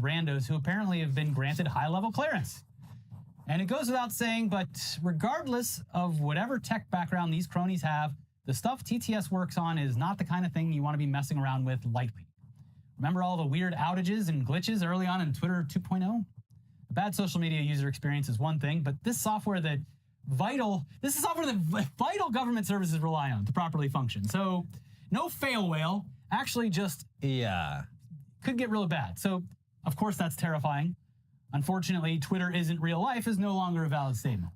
randos who apparently have been granted high-level clearance. And it goes without saying, but regardless of whatever tech background these cronies have, the stuff TTS works on is not the kind of thing you want to be messing around with lightly. Remember all the weird outages and glitches early on in Twitter 2.0? A bad social media user experience is one thing, but this is software that vital government services rely on to properly function. So no fail whale, actually just could get really bad. So of course that's terrifying. Unfortunately, Twitter isn't real life is no longer a valid statement.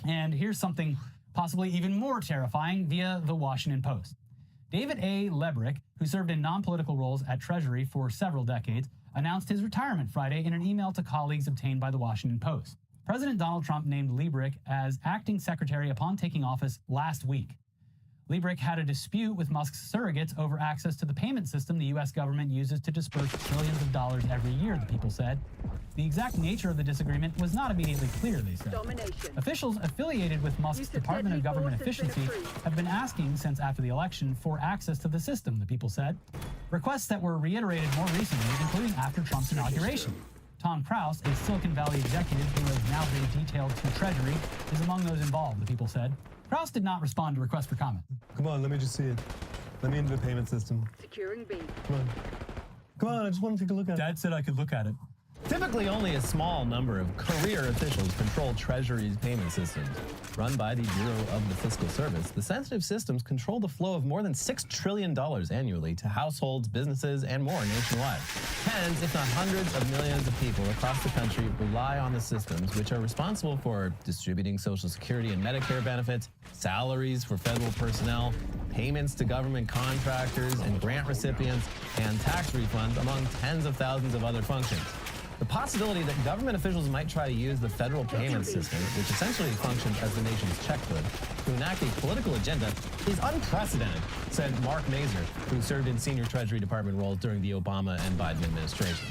And here's something possibly even more terrifying via the Washington Post. David A. Lebrick, who served in non-political roles at Treasury for several decades, announced his retirement Friday in an email to colleagues obtained by the Washington Post. President Donald Trump named Lebrick as acting secretary upon taking office last week. Lebrick had a dispute with Musk's surrogates over access to the payment system the U.S. government uses to disperse trillions of dollars every year, the people said. The exact nature of the disagreement was not immediately clear, they said. Officials affiliated with Musk's Department of Government Efficiency have been asking since after the election for access to the system, the people said. Requests that were reiterated more recently, including after Trump's inauguration. Tom Kraus, a Silicon Valley executive who has now been detailed to Treasury, is among those involved, the people said. Kraus did not respond to requests for comment. Come on, let me just see it. Let me into the payment system. Securing B. Come on. Come on, I just want to take a look at it. Dad said I could look at it. Typically, only a small number of career officials control Treasury's payment systems. Run by the Bureau of the Fiscal Service, the sensitive systems control the flow of more than $6 trillion annually to households, businesses, and more nationwide. Tens, if not hundreds of millions of people across the country rely on the systems, which are responsible for distributing Social Security and Medicare benefits, salaries for federal personnel, payments to government contractors and grant recipients, and tax refunds, among tens of thousands of other functions. The possibility that government officials might try to use the federal payment system, which essentially functions as the nation's checkbook, to enact a political agenda is unprecedented, said Mark Mazur, who served in senior Treasury Department roles during the Obama and Biden administration.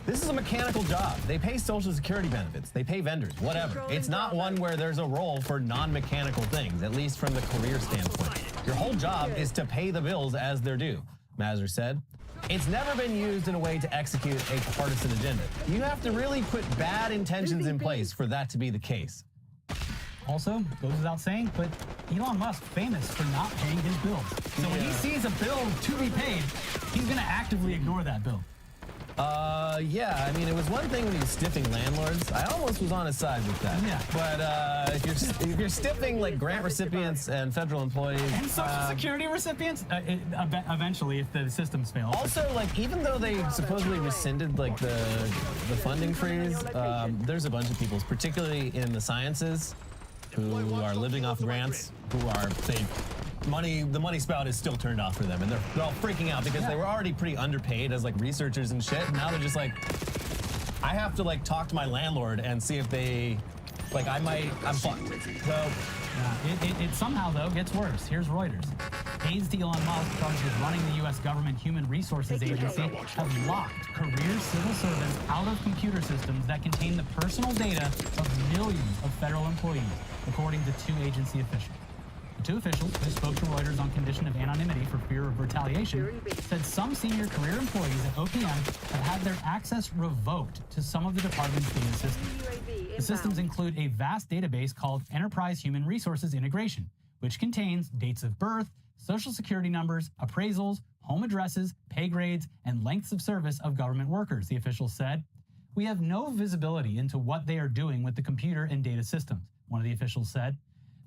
This is a mechanical job. They pay Social Security benefits. They pay vendors, whatever. It's not one where there's a role for non-mechanical things, at least from the career standpoint. Your whole job is to pay the bills as they're due, Mazur said. It's never been used in a way to execute a partisan agenda. You have to really put bad intentions in place for that to be the case. Also, goes without saying, but Elon Musk famous for not paying his bills. So when he sees a bill to be paid, he's going to actively ignore that bill. Yeah, I mean, it was one thing when he was stiffing landlords. I almost was on his side with that. Yeah. But if you're stiffing like grant recipients and federal employees and Social Security recipients, eventually, if the systems fail. Also, like, even though they supposedly rescinded like the funding freeze, there's a bunch of people, particularly in the sciences, who are living off grants, who are the money spout is still turned off for them, and they're all freaking out because they were already pretty underpaid as like researchers and shit. And now they're just like, I have to like talk to my landlord and see if they, like, I'm fucked. So it somehow though gets worse. Here's Reuters. Aides to Elon Musk, charged with running the U.S. Government Human Resources Agency, have locked career civil servants out of computer systems that contain the personal data of millions of federal employees, according to two agency officials. Two officials who spoke to Reuters on condition of anonymity for fear of retaliation said some senior career employees at OPM have had their access revoked to some of the department's data systems. The systems include a vast database called Enterprise Human Resources Integration, which contains dates of birth, social security numbers, appraisals, home addresses, pay grades, and lengths of service of government workers, the officials said. We have no visibility into what they are doing with the computer and data systems, one of the officials said.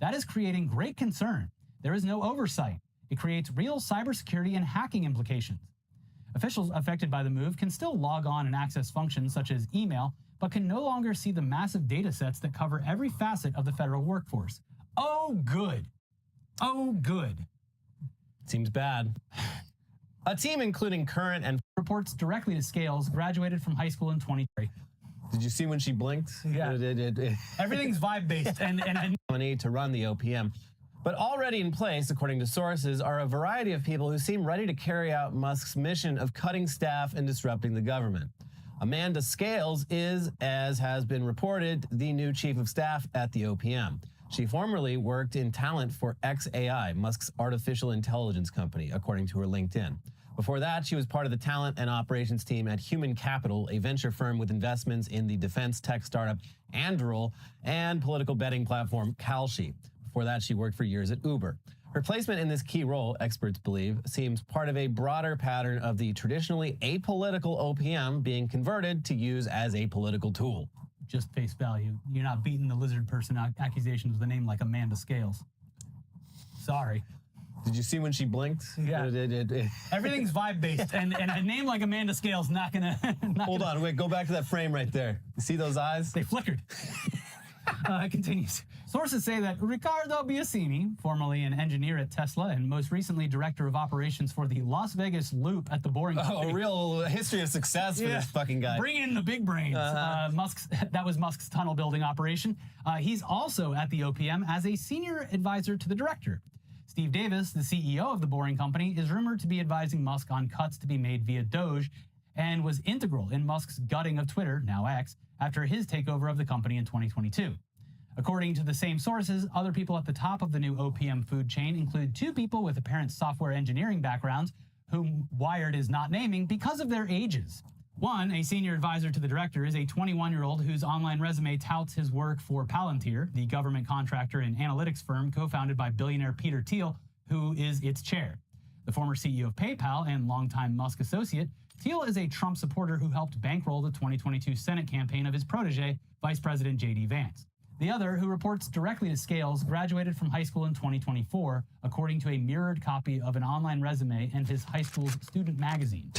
That is creating great concern. There is no oversight. It creates real cybersecurity and hacking implications. Officials affected by the move can still log on and access functions such as email, but can no longer see the massive data sets that cover every facet of the federal workforce. Oh, good. Oh, good. Seems bad. A team including current and reports directly to Scales graduated from high school in 2023. Did you see when she blinked? Yeah. Everything's vibe-based and to run the OPM. But already in place, according to sources, are a variety of people who seem ready to carry out Musk's mission of cutting staff and disrupting the government. Amanda Scales is, as has been reported, the new chief of staff at the OPM. She formerly worked in talent for xAI, Musk's artificial intelligence company, according to her LinkedIn. Before that, she was part of the talent and operations team at Human Capital, a venture firm with investments in the defense tech startup Anduril and political betting platform Kalshi. Before that, she worked for years at Uber. Her placement in this key role, experts believe, seems part of a broader pattern of the traditionally apolitical OPM being converted to use as a political tool. Just face value. You're not beating the lizard person accusations with a name like Amanda Scales. Sorry. Did you see when she blinked? Yeah. Everything's vibe-based, and a name like Amanda Scales not gonna... Hold on, wait, go back to that frame right there. You see those eyes? They flickered. It continues. Sources say that Riccardo Biasini, formerly an engineer at Tesla and most recently director of operations for the Las Vegas Loop at the Boring Company. A real history of success for this fucking guy. Bring in the big brains. That was Musk's tunnel building operation. He's also at the OPM as a senior advisor to the director. Steve Davis, the CEO of the Boring Company, is rumored to be advising Musk on cuts to be made via Doge and was integral in Musk's gutting of Twitter, now X, after his takeover of the company in 2022. According to the same sources, other people at the top of the new OPM food chain include two people with apparent software engineering backgrounds whom Wired is not naming because of their ages. One, a senior advisor to the director, is a 21-year-old whose online resume touts his work for Palantir, the government contractor and analytics firm co-founded by billionaire Peter Thiel, who is its chair. The former CEO of PayPal and longtime Musk associate, Thiel is a Trump supporter who helped bankroll the 2022 Senate campaign of his protege, Vice President J.D. Vance. The other, who reports directly to Scales, graduated from high school in 2024, according to a mirrored copy of an online resume and his high school's student magazine.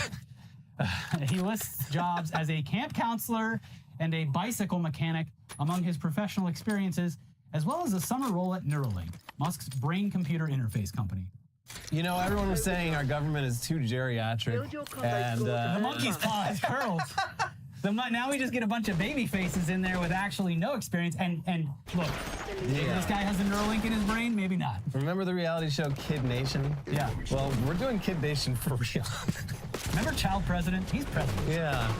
He lists jobs as a camp counselor and a bicycle mechanic among his professional experiences, as well as a summer role at Neuralink, Musk's brain-computer interface company. You know, everyone was saying our government is too geriatric, and the monkey's paw is curled. Now we just get a bunch of baby faces in there with actually no experience, and look, maybe this guy has a Neuralink in his brain, maybe not. Remember the reality show Kid Nation? Yeah. Well, we're doing Kid Nation for real. Remember Child President? He's president. Yeah.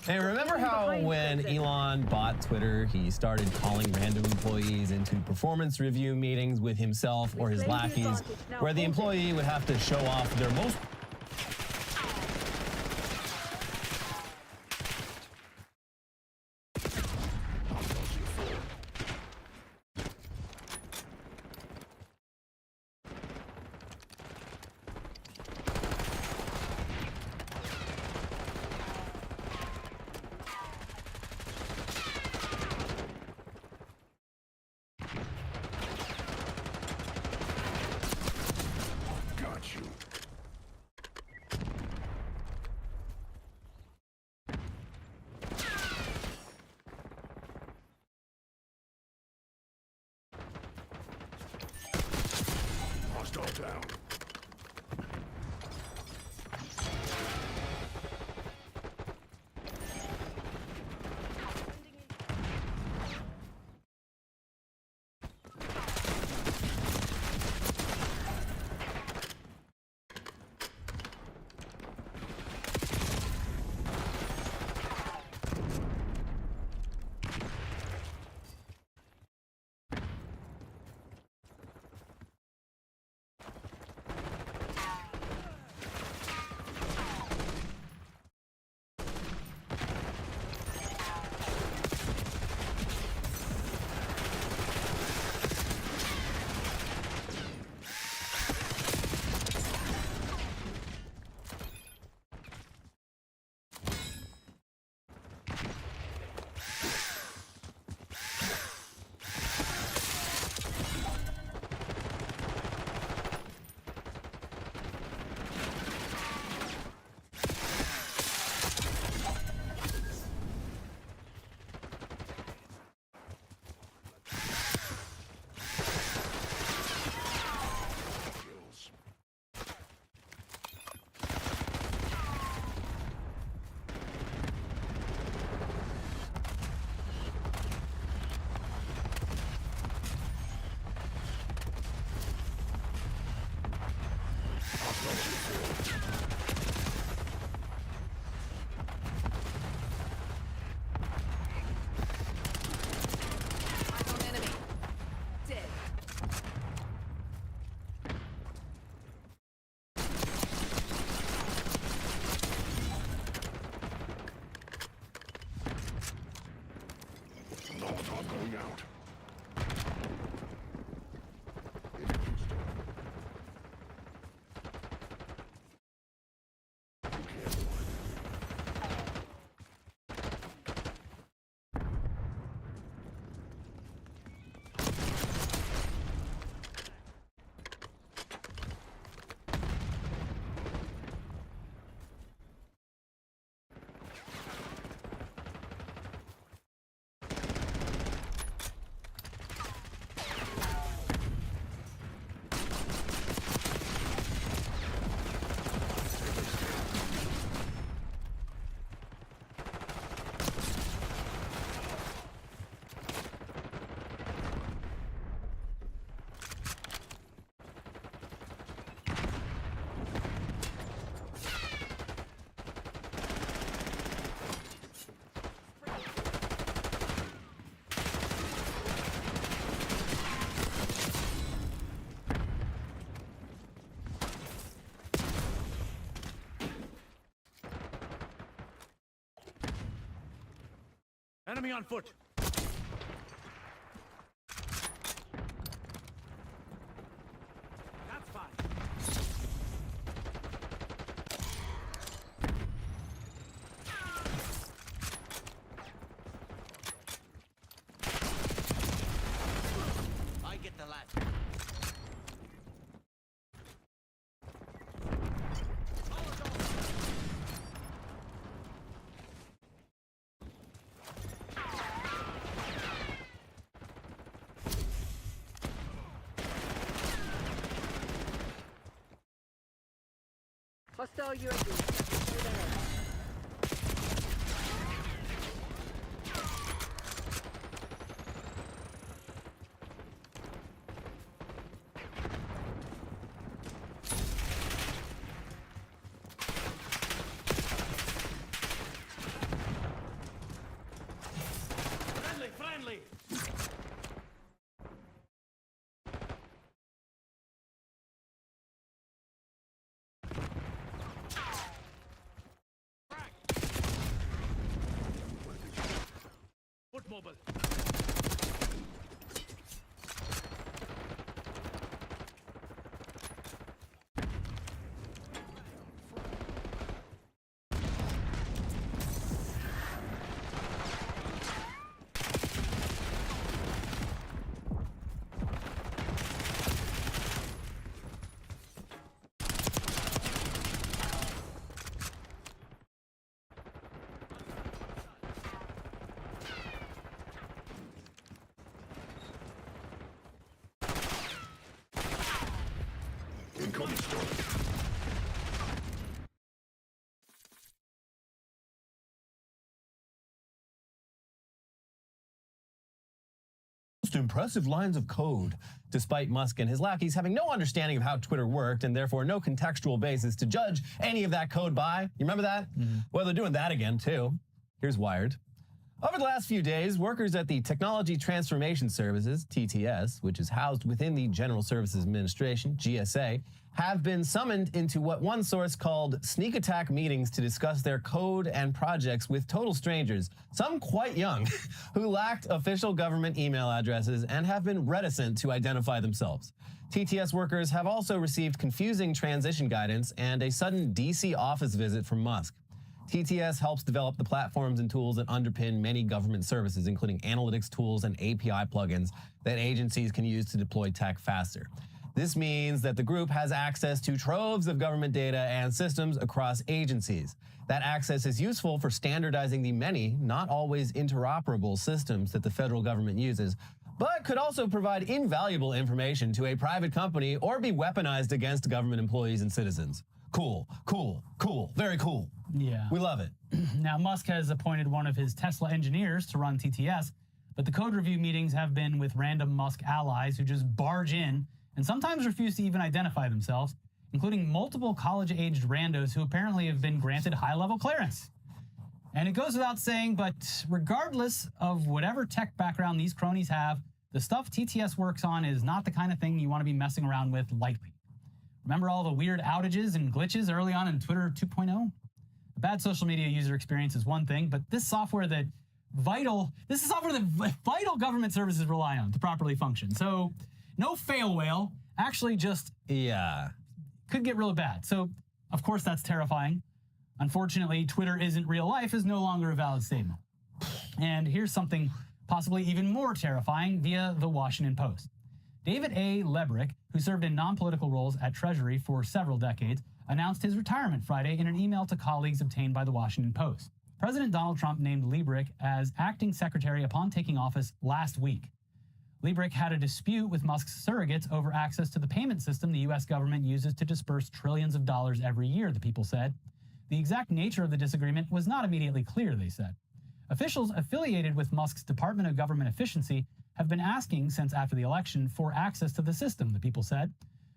Hey, remember how when Elon bought Twitter, he started calling random employees into performance review meetings with himself or his lackeys, where the employee would have to show off their most... Down. Molotov going out. Enemy on foot! That's fine. I get the lad. Hostile UAV. Straight ahead. Friendly! Foot mobile. Incoming storm. Most impressive lines of code, despite Musk and his lackeys having no understanding of how Twitter worked and therefore no contextual basis to judge any of that code by. You remember that? Well, they're doing that again, too. Here's Wired. Over the last few days, workers at the Technology Transformation Services, TTS, which is housed within the General Services Administration, GSA, have been summoned into what one source called sneak attack meetings to discuss their code and projects with total strangers, some quite young, who lacked official government email addresses and have been reticent to identify themselves. TTS workers have also received confusing transition guidance and a sudden DC office visit from Musk. TTS helps develop the platforms and tools that underpin many government services, including analytics tools and API plugins that agencies can use to deploy tech faster. This means that the group has access to troves of government data and systems across agencies. That access is useful for standardizing the many, not always interoperable systems that the federal government uses, but could also provide invaluable information to a private company or be weaponized against government employees and citizens. Cool, cool, cool, very cool. Yeah. We love it. Now, Musk has appointed one of his Tesla engineers to run TTS, but the code review meetings have been with random Musk allies who just barge in and sometimes refuse to even identify themselves, including multiple college-aged randos who apparently have been granted high-level clearance. And it goes without saying, but regardless of whatever tech background these cronies have, the stuff TTS works on is not the kind of thing you want to be messing around with lightly. Remember all the weird outages and glitches early on in Twitter 2.0? A bad social media user experience is one thing, but this software that vital. This is software that vital government services rely on to properly function. So no fail whale. Actually, just could get real bad. So of course that's terrifying. Unfortunately, Twitter isn't real life is no longer a valid statement. And here's something possibly even more terrifying via the Washington Post. David A. Lebrick, who served in non-political roles at Treasury for several decades, announced his retirement Friday in an email to colleagues obtained by the Washington Post. President Donald Trump named Lebrick as acting secretary upon taking office last week. Lebrick had a dispute with Musk's surrogates over access to the payment system the U.S. government uses to disperse trillions of dollars every year, the people said. The exact nature of the disagreement was not immediately clear, they said. Officials affiliated with Musk's Department of Government Efficiency have been asking since after the election for access to the system, the people said.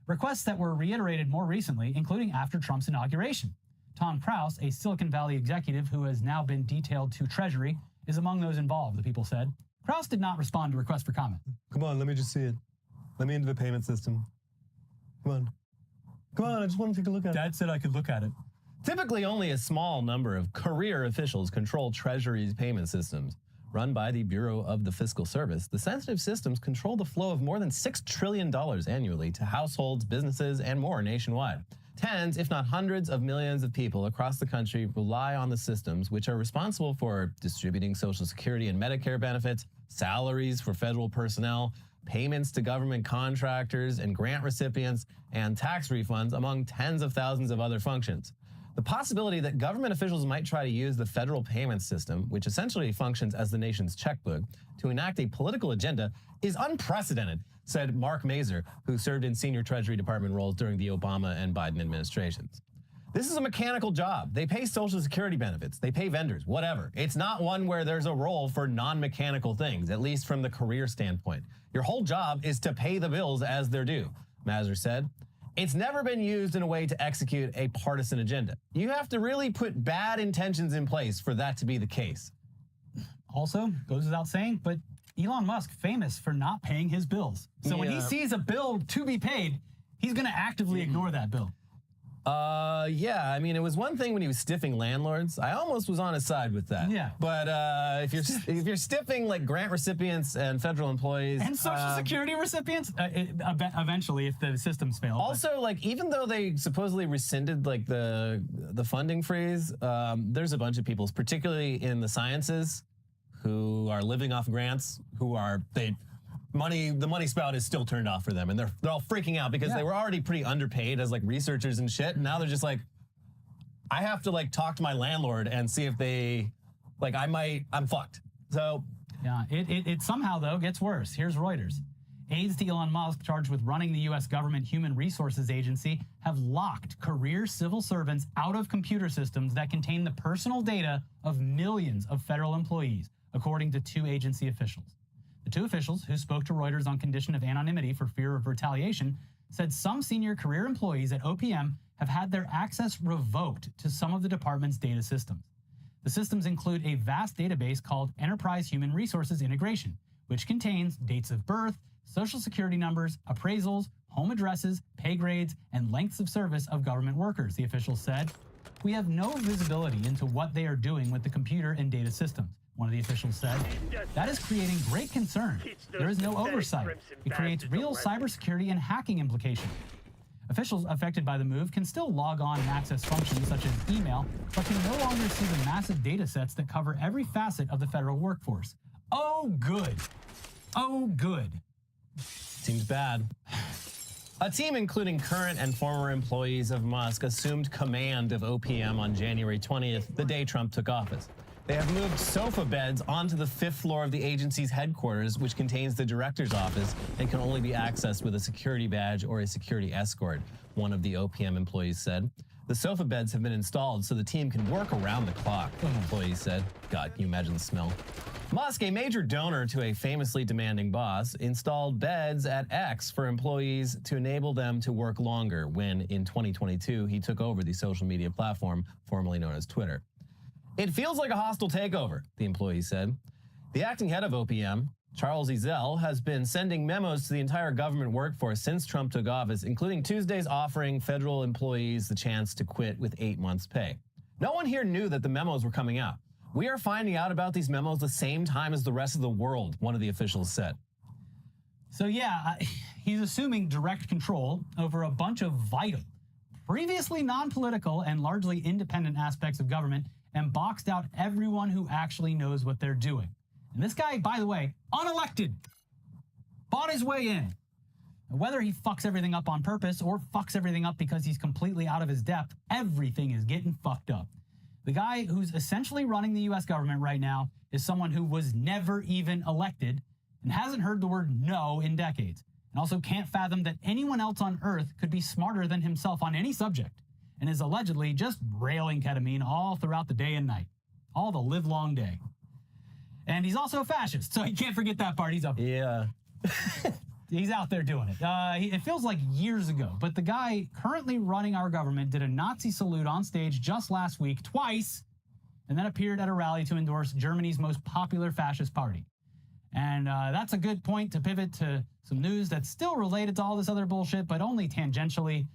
Requests that were reiterated more recently, including after Trump's inauguration. Tom Krause, a Silicon Valley executive who has now been detailed to Treasury, is among those involved, the people said. Krause did not respond to requests for comment. Come on, let me just see it. Let me into the payment system. Come on. Come on, I just want to take a look at it. Dad said I could look at it. Typically, only a small number of career officials control Treasury's payment systems. Run by the Bureau of the Fiscal Service, the sensitive systems control the flow of more than $6 trillion annually to households, businesses, and more nationwide. Tens, if not hundreds of millions of people across the country rely on the systems, which are responsible for distributing Social Security and Medicare benefits, salaries for federal personnel, payments to government contractors and grant recipients, and tax refunds, among tens of thousands of other functions. The possibility that government officials might try to use the federal payment system, which essentially functions as the nation's checkbook, to enact a political agenda is unprecedented, said Mark Mazur, who served in senior Treasury Department roles during the Obama and Biden administrations. This is a mechanical job. They pay Social Security benefits. They pay vendors, whatever. It's not one where there's a role for non-mechanical things, at least from the career standpoint. Your whole job is to pay the bills as they're due, Mazur said. It's never been used in a way to execute a partisan agenda. You have to really put bad intentions in place for that to be the case. Also, goes without saying, but Elon Musk famous for not paying his bills. So when he sees a bill to be paid, he's going to actively ignore that bill. Yeah, I mean, it was one thing when he was stiffing landlords. I almost was on his side with that. Yeah. But if you're stiffing like grant recipients and federal employees And Social Security recipients, eventually, if the systems fail. Also, like, even though they supposedly rescinded like the funding freeze, there's a bunch of people, particularly in the sciences, who are living off grants, the money spout is still turned off for them, and they're all freaking out because they were already pretty underpaid as like researchers and shit, and now they're just like, I have to like talk to my landlord and see if they, like, I'm fucked. So yeah, it somehow though gets worse. Here's Reuters. Aides to Elon Musk charged with running the U.S. government Human Resources Agency have locked career civil servants out of computer systems that contain the personal data of millions of federal employees, according to two agency officials. The two officials, who spoke to Reuters on condition of anonymity for fear of retaliation, said some senior career employees at OPM have had their access revoked to some of the department's data systems. The systems include a vast database called Enterprise Human Resources Integration, which contains dates of birth, social security numbers, appraisals, home addresses, pay grades, and lengths of service of government workers, the officials said. We have no visibility into what they are doing with the computer and data systems, one of the officials said. That is creating great concern. There is no oversight. It creates real cybersecurity and hacking implications. Officials affected by the move can still log on and access functions such as email, but can no longer see the massive data sets that cover every facet of the federal workforce. Oh, good. Oh, good. seems bad. A team including current and former employees of Musk assumed command of OPM on January 20th, the day Trump took office. They have moved sofa beds onto the 5th floor of the agency's headquarters, which contains the director's office and can only be accessed with a security badge or a security escort, one of the OPM employees said. The sofa beds have been installed so the team can work around the clock, employees said. God, can you imagine the smell? Musk, a major donor to a famously demanding boss, installed beds at X for employees to enable them to work longer when, in 2022, he took over the social media platform formerly known as Twitter. It feels like a hostile takeover, the employee said. The acting head of OPM, Charles Ezell, has been sending memos to the entire government workforce since Trump took office, including Tuesday's offering federal employees the chance to quit with 8 months' pay. No one here knew that the memos were coming out. We are finding out about these memos the same time as the rest of the world, one of the officials said. So yeah, he's assuming direct control over a bunch of vital, previously non-political and largely independent aspects of government, and boxed out everyone who actually knows what they're doing. And this guy, by the way, unelected, bought his way in. Whether he fucks everything up on purpose or fucks everything up because he's completely out of his depth, everything is getting fucked up. The guy who's essentially running the US government right now is someone who was never even elected and hasn't heard the word no in decades, and also can't fathom that anyone else on earth could be smarter than himself on any subject, and is allegedly just railing ketamine all throughout the day and night, all the livelong day. And he's also a fascist, so you can't forget that part. He's out there doing it. It feels like years ago, but the guy currently running our government did a Nazi salute on stage just last week, twice, and then appeared at a rally to endorse Germany's most popular fascist party. And that's a good point to pivot to some news that's still related to all this other bullshit, but only tangentially,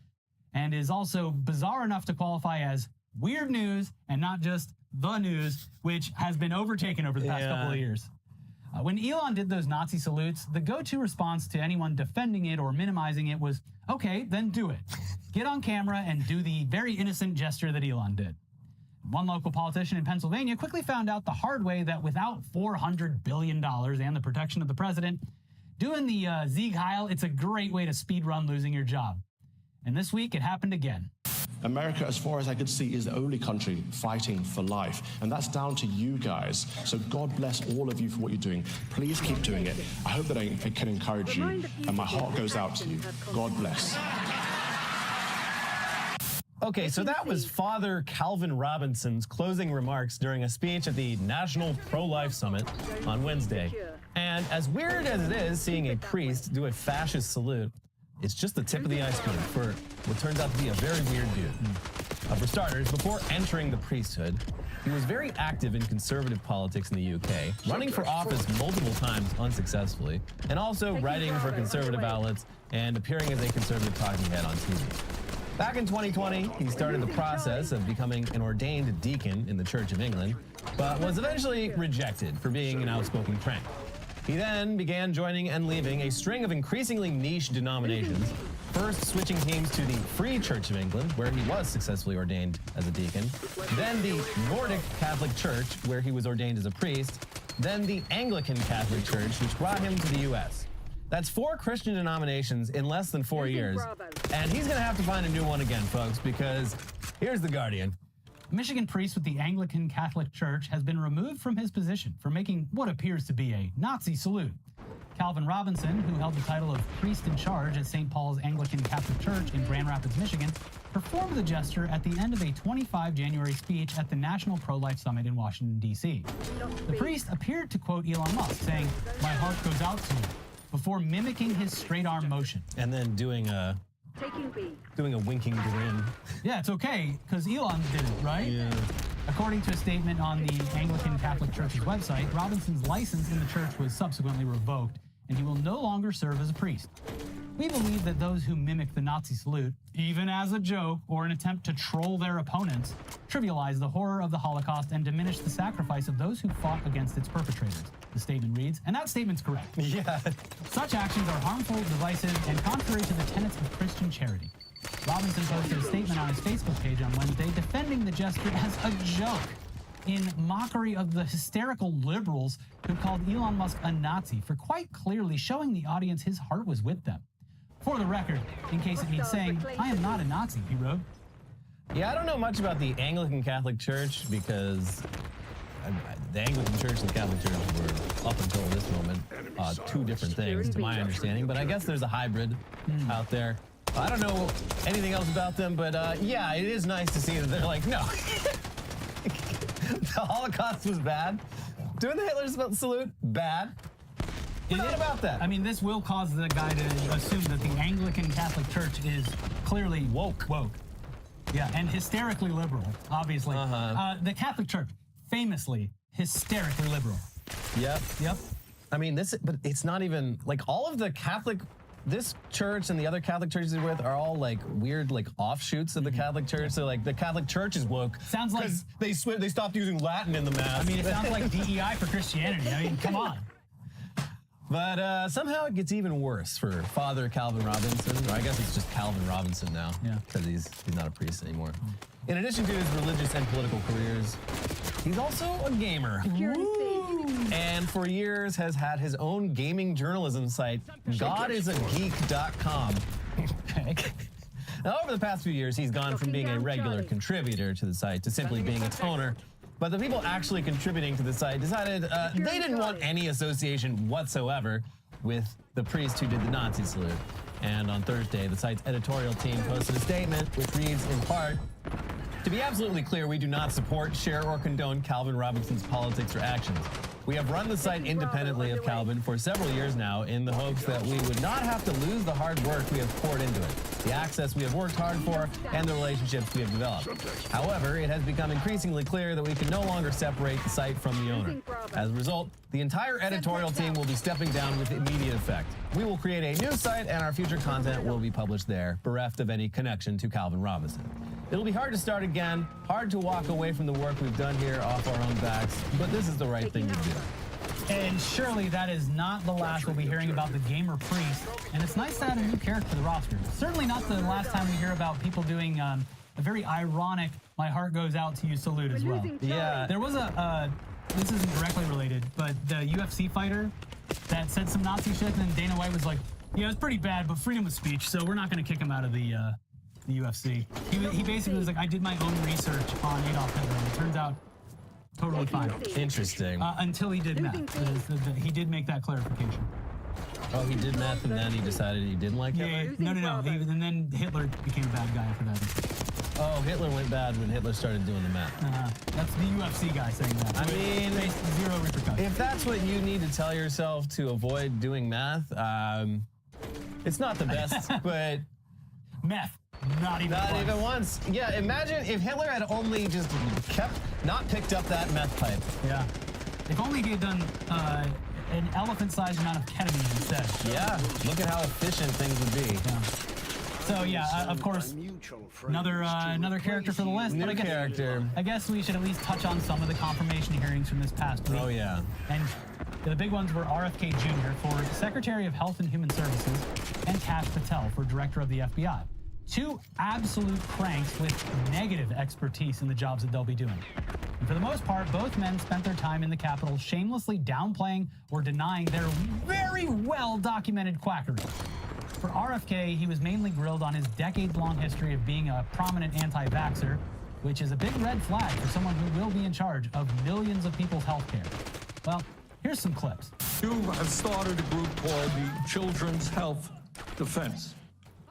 and is also bizarre enough to qualify as weird news and not just the news, which has been overtaken over the past couple of years. When Elon did those Nazi salutes, the go-to response to anyone defending it or minimizing it was, okay, then do it. Get on camera and do the very innocent gesture that Elon did. One local politician in Pennsylvania quickly found out the hard way that without $400 billion and the protection of the president, doing the Sieg Heil, it's a great way to speedrun losing your job. And this week, it happened again. America, as far as I could see, is the only country fighting for life. And that's down to you guys. So God bless all of you for what you're doing. Please keep doing it. I hope that I can encourage you. And my heart goes out to you. God bless. Okay, so that was Father Calvin Robinson's closing remarks during a speech at the National Pro-Life Summit on Wednesday. And as weird as it is seeing a priest do a fascist salute, it's just the tip of the iceberg for what turns out to be a very weird dude. For starters, before entering the priesthood, he was very active in conservative politics in the UK, running for office multiple times unsuccessfully, and also writing for conservative outlets and appearing as a conservative talking head on TV. Back in 2020, he started the process of becoming an ordained deacon in the Church of England, but was eventually rejected for being an outspoken crank. He then began joining and leaving a string of increasingly niche denominations, first switching teams to the Free Church of England, where he was successfully ordained as a deacon, then the Nordic Catholic Church, where he was ordained as a priest, then the Anglican Catholic Church, which brought him to the US. That's 4 Christian denominations in less than 4 years, and he's gonna have to find a new one again, folks, because here's The Guardian. A Michigan priest with the Anglican Catholic Church has been removed from his position for making what appears to be a Nazi salute. Calvin Robinson, who held the title of priest in charge at St. Paul's Anglican Catholic Church in Grand Rapids, Michigan, performed the gesture at the end of a 25 January speech at the National Pro-Life Summit in Washington, D.C. The priest appeared to quote Elon Musk, saying, "My heart goes out to you," before mimicking his straight-arm motion. And then doing a winking grin. Yeah, it's okay, because Elon did it, right? Yeah. According to a statement on the Anglican Catholic Church's website, Robinson's license in the church was subsequently revoked, and he will no longer serve as a priest. We believe that those who mimic the Nazi salute, even as a joke or an attempt to troll their opponents, trivialize the horror of the Holocaust and diminish the sacrifice of those who fought against its perpetrators, the statement reads, and that statement's correct. Yeah. Such actions are harmful, divisive, and contrary to the tenets of Christian charity. Robinson posted a statement on his Facebook page on Wednesday defending the gesture as a joke, in mockery of the hysterical liberals who called Elon Musk a Nazi for quite clearly showing the audience his heart was with them. For the record, in case it needs saying, I am not a Nazi, he wrote. Yeah, I don't know much about the Anglican Catholic Church because the Anglican Church and the Catholic Church were, up until this moment, 2 different things, to my understanding. But I guess there's a hybrid out there. I don't know anything else about them, but yeah, it is nice to see that they're like, no, the Holocaust was bad. Doing the Hitler salute, bad. What about that? I mean, this will cause the guy to assume that the Anglican Catholic Church is clearly woke. Yeah, and hysterically liberal, obviously. The Catholic Church, famously hysterically liberal. Yep. Yep. I mean, but it's not even, like, all of the Catholic this church and the other Catholic churches he's with are all like weird, like offshoots of the Catholic Church. So like the Catholic Church is woke. Sounds like they stopped using Latin in the mass. I mean, it sounds like DEI for Christianity. I mean, come on. But somehow it gets even worse for Father Calvin Robinson, or I guess it's just Calvin Robinson now, because he's not a priest anymore. In addition to his religious and political careers, he's also a gamer. And for years has had his own gaming journalism site, godisageek.com. Now, over the past few years, he's gone from being a regular contributor to the site to simply being its owner. But the people actually contributing to the site decided they didn't want any association whatsoever with the priest who did the Nazi salute. And on Thursday, the site's editorial team posted a statement which reads in part, "To be absolutely clear, we do not support, share, or condone Calvin Robinson's politics or actions. We have run the site independently of Calvin for several years now in the hopes that we would not have to lose the hard work we have poured into it, the access we have worked hard for, and the relationships we have developed. However, it has become increasingly clear that we can no longer separate the site from the owner. As a result, the entire editorial team will be stepping down with immediate effect. We will create a new site and our future content will be published there, bereft of any connection to Calvin Robinson. It'll be hard to start again, hard to walk away from the work we've done here off our own backs, but this is the right thing to do." And surely that is not the last we'll be hearing about the gamer priest. And it's nice to add a new character to the roster. Certainly not the last time we hear about people doing a very ironic "my heart goes out to you" salute as well. Yeah. There was this isn't directly related, but the UFC fighter that said some Nazi shit, and then Dana White was like, "Yeah, it's pretty bad, but freedom of speech, so we're not going to kick him out of the UFC." He basically was like, "I did my own research on Adolf Hitler, and it turns out totally fine." Interesting. Until he did meth. He did make that clarification. Oh, he did meth and then he decided he didn't like Hitler? Yeah, no. And then Hitler became a bad guy after that. Oh, Hitler went bad when Hitler started doing the meth. That's the UFC guy saying that. I mean, zero repercussions. If that's what you need to tell yourself to avoid doing meth, it's not the best, but... Meth. Not even once. Yeah, imagine if Hitler had only just not picked up that meth pipe. Yeah. If only he had done an elephant-sized amount of ketamine instead. Yeah, look at how efficient things would be. Yeah. So yeah, of course, another character for the list. New character. I guess we should at least touch on some of the confirmation hearings from this past week. Oh yeah. And the big ones were RFK Jr. for Secretary of Health and Human Services and Kash Patel for Director of the FBI. Two absolute cranks with negative expertise in the jobs that they'll be doing. And for the most part, both men spent their time in the Capitol shamelessly downplaying or denying their very well-documented quackery. For RFK, he was mainly grilled on his decades-long history of being a prominent anti-vaxxer, which is a big red flag for someone who will be in charge of millions of people's health care. Well, here's some clips. You have started a group called the Children's Health Defense.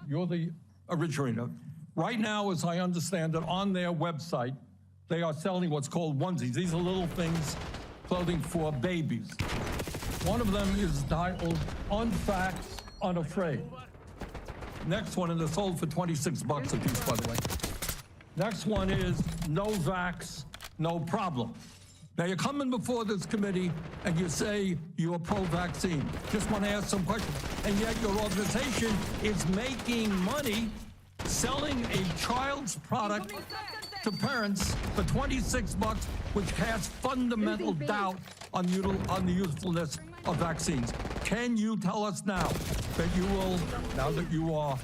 You're the originator. Right now, as I understand it, on their website, they are selling what's called onesies. These are little things, clothing for babies. One of them is titled Unfaxed, Unafraid. Next one, and they're sold for $26 a piece, by the way. Next one is No Vax, No Problem. Now, you're coming before this committee and you say you're pro-vaccine. Just want to ask some questions. And yet your organization is making money selling a child's product to parents for $26, which has fundamental doubt on the usefulness of vaccines. Can you tell us now that you will, now that you are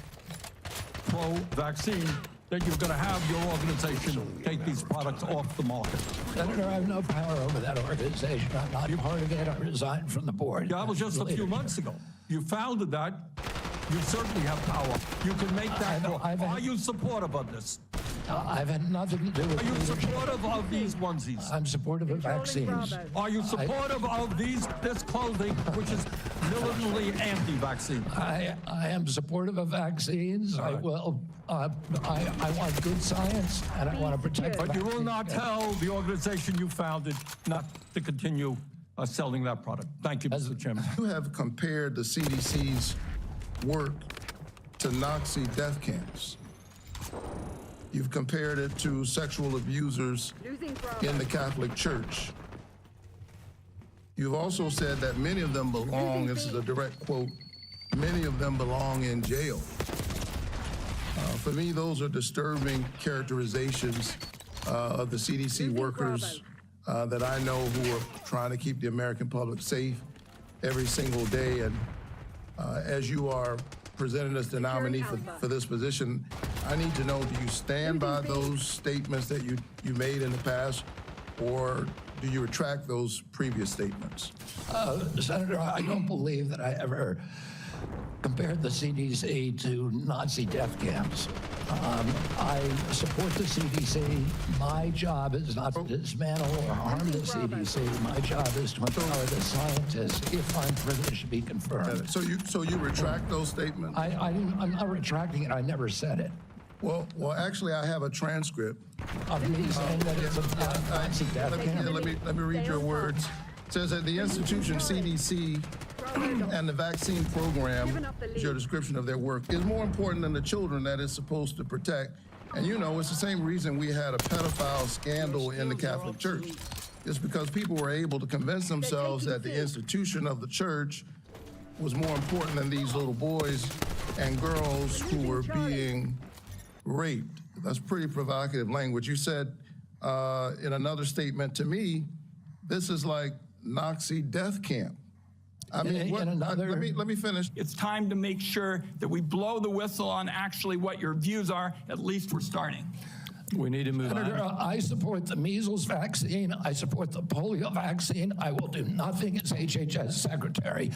pro-vaccine, that you're going to have your organization take these products off the market? Senator, I have no power over that organization. I'm not part of it. I resigned from the board. Yeah, that was just a few months ago. You founded that. You certainly have power. You can make that call. Are you supportive of this? I've had nothing to do with Are you supportive of these onesies? I'm supportive of vaccines. Are you supportive of this clothing, which is militantly anti-vaccine? I am supportive of vaccines. I will. I want good science, and I want to protect. But you will not tell the organization you founded not to continue selling that product. Thank you, Mr. Chairman. You have compared the CDC's work to Nazi death camps. You've compared it to sexual abusers in the Catholic Church. You've also said that many of them belong, this is a direct quote, Many of them belong in jail. For me, those are disturbing characterizations of the CDC workers that I know who are trying to keep the American public safe every single day. And as you are presented as the nominee for this position, I need to know, do you stand by those statements that you made in the past, or do you retract those previous statements? Senator, I don't believe that I ever compared the CDC to Nazi death camps. I support the CDC. My job is not to dismantle or harm the CDC. My job is to empower the scientists if I'm privileged to be confirmed. So you retract those statements? I'm not retracting it. I never said it. Well, actually, I have a transcript. Of me saying that it's a Nazi death camp. Let me read your words. It says that the institution CDC and the vaccine program, your description of their work, is more important than the children that it's supposed to protect. And you know, it's the same reason we had a pedophile scandal in the Catholic Church. It's because people were able to convince themselves that the institution of the church was more important than these little boys and girls who were being raped. That's pretty provocative language. You said in another statement to me, this is like Nazi death camp. I mean, let me finish. It's time to make sure that we blow the whistle on actually what your views are. At least we're starting. We need to move Senator, on. I support the measles vaccine. I support the polio vaccine. I will do nothing as HHS secretary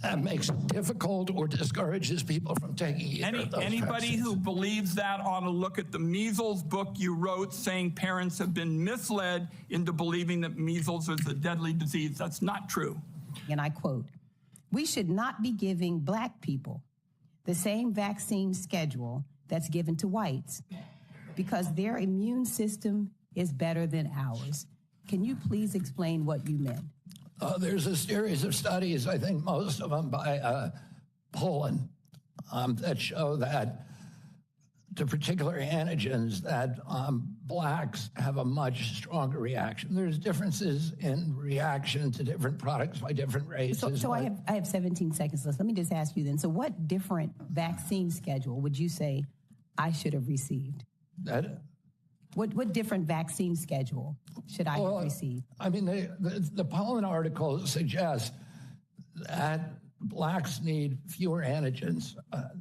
that makes it difficult or discourages people from taking either of those Anybody vaccines. who believes that ought to look at the measles book you wrote saying parents have been misled into believing that measles is a deadly disease. That's not true. And I quote, "We should not be giving Black people the same vaccine schedule that's given to whites because their immune system is better than ours." Can you please explain what you meant? There's a series of studies, I think most of them by Poland, that show that to particular antigens that Blacks have a much stronger reaction. There's differences in reaction to different products by different races. So I have 17 seconds left. Let me just ask you then. So what different vaccine schedule would you say I should have received? What different vaccine schedule should I have received? I mean, the Poland article suggests that Blacks need fewer antigens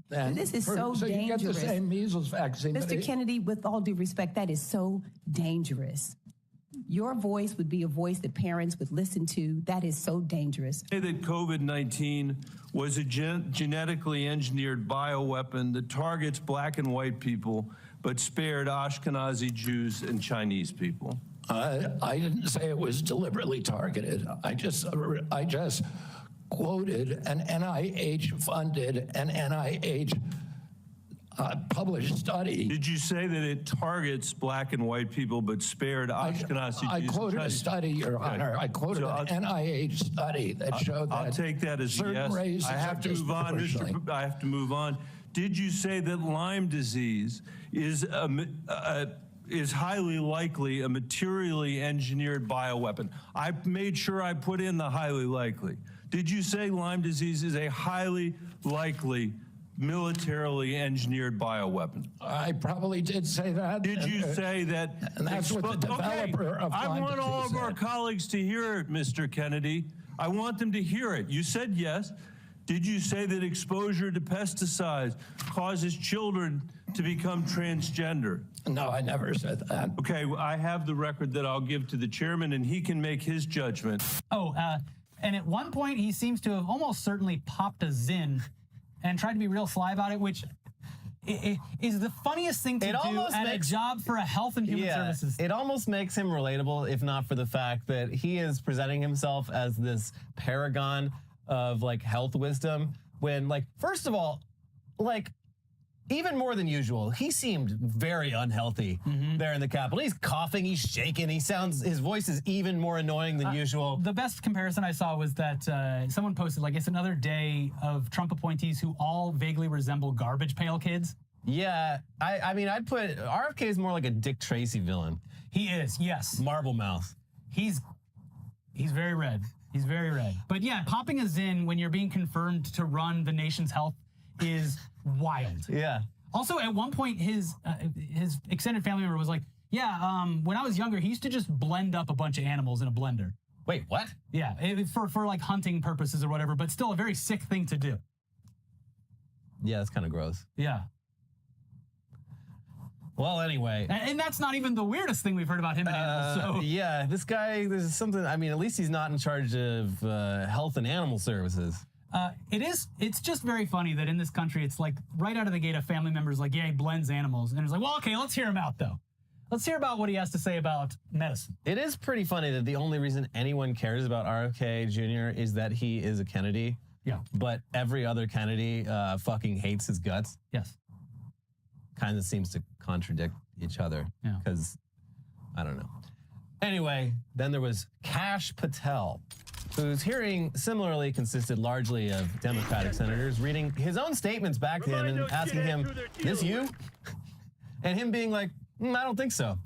than... This is so dangerous. So you get the same measles vaccine. Mr. Kennedy, with all due respect, that is so dangerous. Your voice would be a voice that parents would listen to. That is so dangerous. Say that COVID-19 was a genetically engineered bioweapon that targets Black and white people, but spared Ashkenazi Jews and Chinese people. I didn't say it was deliberately targeted. I just quoted an NIH-funded and NIH published study. Did you say that it targets Black and white people but spared Ashkenazi Jews? I quoted a study, Your Honor. I quoted an NIH study that showed that I'll take that as a yes. I have to move on, I have to move on. Did you say that Lyme disease is highly likely a materially engineered bioweapon? I made sure I put in the highly likely. Did you say Lyme disease is a highly likely militarily engineered bioweapon? I probably did say that. Did you say that? And that's what the developer of Lyme I want all of our colleagues to hear it, Mr. Kennedy. I want them to hear it. You said yes. Did you say that exposure to pesticides causes children to become transgender? No, I never said that. Okay, I have the record that I'll give to the chairman, and he can make his judgment. And at one point, he seems to have almost certainly popped a Zin and tried to be real sly about it, which is the funniest thing to do at a job for a health and human services. It almost makes him relatable, if not for the fact that he is presenting himself as this paragon of like health wisdom when, like, first of all, like, even more than usual, he seemed very unhealthy there in the Capitol. He's coughing, he's shaking, his voice is even more annoying than usual. The best comparison I saw was that someone posted, like, it's another day of Trump appointees who all vaguely resemble garbage pail kids. Yeah, I mean, I'd put, RFK is more like a Dick Tracy villain. He is, yes. Marble mouth. He's He's very red. He's very red. But yeah, popping a Zyn when you're being confirmed to run the nation's health is wild. Yeah. Also, at one point, his extended family member was like, yeah, when I was younger, he used to just blend up a bunch of animals in a blender. Wait, what? Yeah, for like hunting purposes or whatever, but still a very sick thing to do. Yeah, that's kind of gross. Yeah. Well, anyway. And that's not even the weirdest thing we've heard about him in animals, so. Yeah, this guy, there's something, I mean, at least he's not in charge of health and animal services. It's just very funny that in this country, it's like right out of the gate, a family member's like, yeah, he blends animals. And it's like, well, okay, let's hear him out, though. Let's hear about what he has to say about medicine. It is pretty funny that the only reason anyone cares about RFK Jr. is that he is a Kennedy. Yeah. But every other Kennedy fucking hates his guts. Yes. Kind of seems to contradict each other. Yeah. Because, I don't know. Anyway, then there was Kash Patel, whose hearing similarly consisted largely of Democratic senators reading his own statements back to him and asking him, this you? And him being like, I don't think so.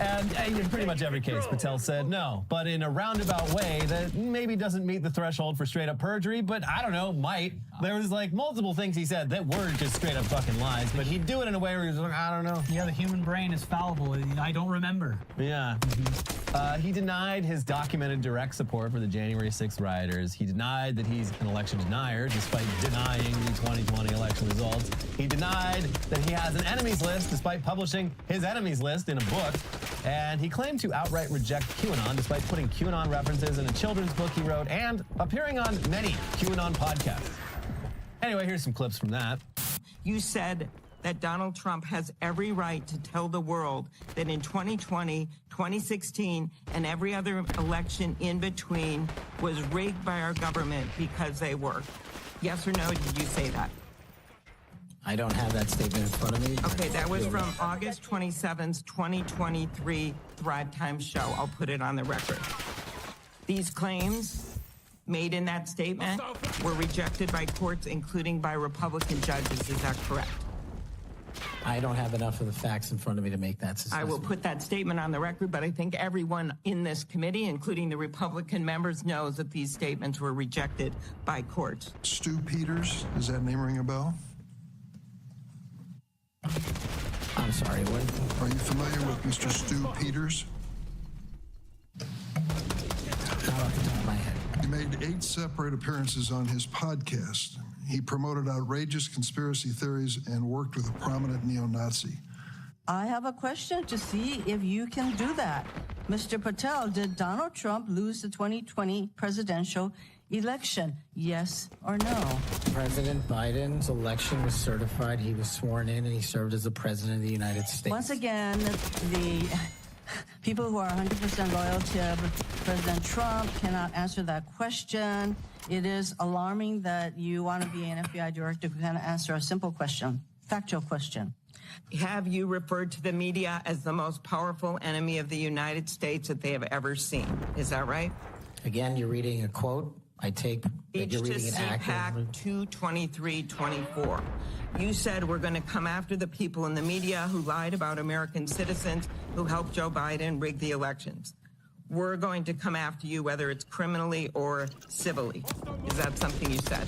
And in pretty much every case, Patel said no, but in a roundabout way that maybe doesn't meet the threshold for straight up perjury, but I don't know, might. There was like multiple things he said that were just straight up fucking lies, but he'd do it in a way where he was like, I don't know. Yeah, the human brain is fallible. I don't remember. Yeah. He denied his documented direct support for the January 6th rioters. He denied that he's an election denier, despite denying the 2020 election results. He denied that he has an enemies list, despite publishing his enemies list in a book. And he claimed to outright reject QAnon, despite putting QAnon references in a children's book he wrote and appearing on many QAnon podcasts. Anyway, here's some clips from that. You said that Donald Trump has every right to tell the world that in 2020, 2016, and every other election in between was rigged by our government because they were. Yes or no, did you say that? I don't have that statement in front of me. Okay, that was from August 27th, 2023 Thrive Time show. I'll put it on the record. These claims made in that statement were rejected by courts, including by Republican judges. Is that correct? I don't have enough of the facts in front of me to make that assessment. I will put that statement on the record, but I think everyone in this committee, including the Republican members, knows that these statements were rejected by courts. Stu Peters, does that name ring a bell? I'm sorry, what? Are you familiar with Mr. Stu Peters? Not off the top of my head. He made 8 separate appearances on his podcast. He promoted outrageous conspiracy theories and worked with a prominent neo-Nazi. I have a question to see if you can do that. Mr. Patel, did Donald Trump lose the 2020 presidential election? Yes or no? President Biden's election was certified. He was sworn in and he served as the president of the United States. Once again, the people who are 100% loyal to President Trump cannot answer that question. It is alarming that you want to be an FBI director who cannot answer a simple question, factual question. Have you referred to the media as the most powerful enemy of the United States that they have ever seen? Is that right? Again, you're reading a quote. I take that you're reading an CPAC 22324. You said we're going to come after the people in the media who lied about American citizens who helped Joe Biden rig the elections. We're going to come after you, whether it's criminally or civilly. Is that something you said?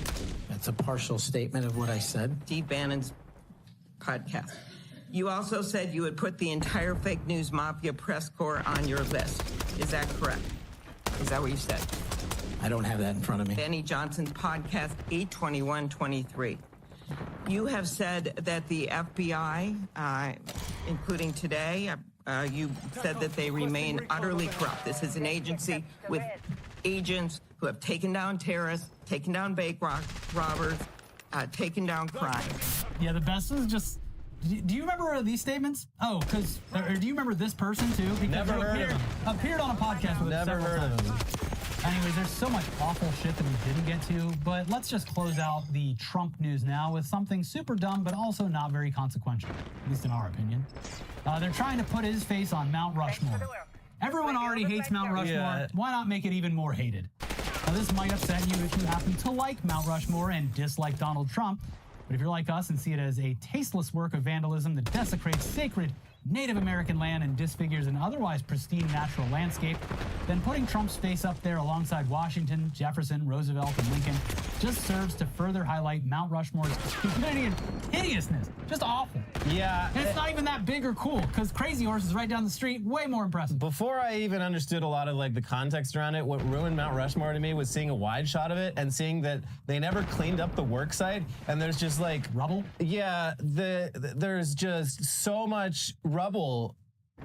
That's a partial statement of what I said. Steve Bannon's podcast. You also said you would put the entire fake news mafia press corps on your list. Is that correct? Is that what you said? I don't have that in front of me. Benny Johnson's podcast, 82123. You have said that the FBI, including today, you said that they remain utterly corrupt. This is an agency with agents who have taken down terrorists, taken down bank robbers, taken down crime. Yeah, the best was just... Do you remember these statements? Oh, or do you remember this person too? Because Never heard of him. Appeared on a podcast with Never several heard times. of him. Anyways, there's so much awful shit that we didn't get to, but let's just close out the Trump news now with something super dumb, but also not very consequential, at least in our opinion. They're trying to put his face on Mount Rushmore. Everyone already hates Mount Rushmore. Yeah. Why not make it even more hated? Now, this might upset you if you happen to like Mount Rushmore and dislike Donald Trump, but if you're like us and see it as a tasteless work of vandalism that desecrates sacred Native American land and disfigures an otherwise pristine natural landscape, then putting Trump's face up there alongside Washington, Jefferson, Roosevelt, and Lincoln just serves to further highlight Mount Rushmore's stupidity and hideousness. Just awful. Yeah. And it's not even that big or cool, because Crazy Horse is right down the street, way more impressive. Before I even understood a lot of like the context around it, what ruined Mount Rushmore to me was seeing a wide shot of it and seeing that they never cleaned up the work site, and there's just like rubble. Yeah, there's just so much rubble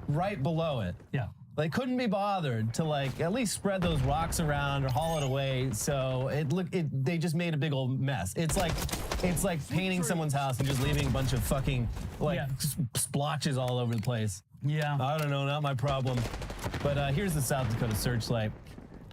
right below it. Yeah. They couldn't be bothered to like at least spread those rocks around or haul it away, so they just made a big old mess. It's like painting someone's house and just leaving a bunch of fucking like splotches all over the place. Yeah. I don't know, not my problem. But here's the South Dakota Searchlight.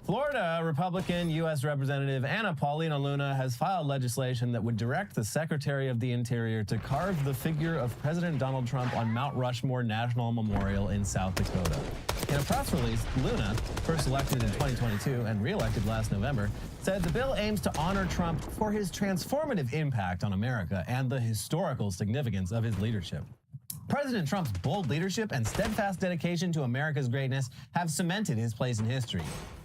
Florida Republican U.S. Representative Anna Paulina Luna has filed legislation that would direct the Secretary of the Interior to carve the figure of President Donald Trump on Mount Rushmore National Memorial in South Dakota. In a press release, Luna, first elected in 2022 and re-elected last November, said the bill aims to honor Trump for his transformative impact on America and the historical significance of his leadership. President Trump's bold leadership and steadfast dedication to America's greatness have cemented his place in history.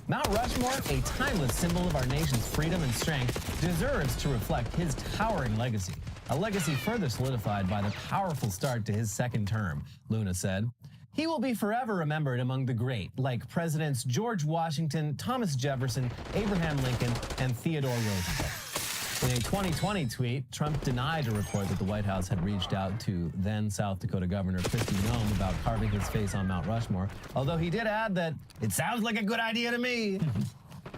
Mount Rushmore, a timeless symbol of our nation's freedom and strength, deserves to reflect his towering legacy, a legacy further solidified by the powerful start to his second term, Luna said. He will be forever remembered among the great, like Presidents George Washington, Thomas Jefferson, Abraham Lincoln, and Theodore Roosevelt. In a 2020 tweet, Trump denied a report that the White House had reached out to then South Dakota Governor Kristi Noem about carving his face on Mount Rushmore, although he did add that it sounds like a good idea to me.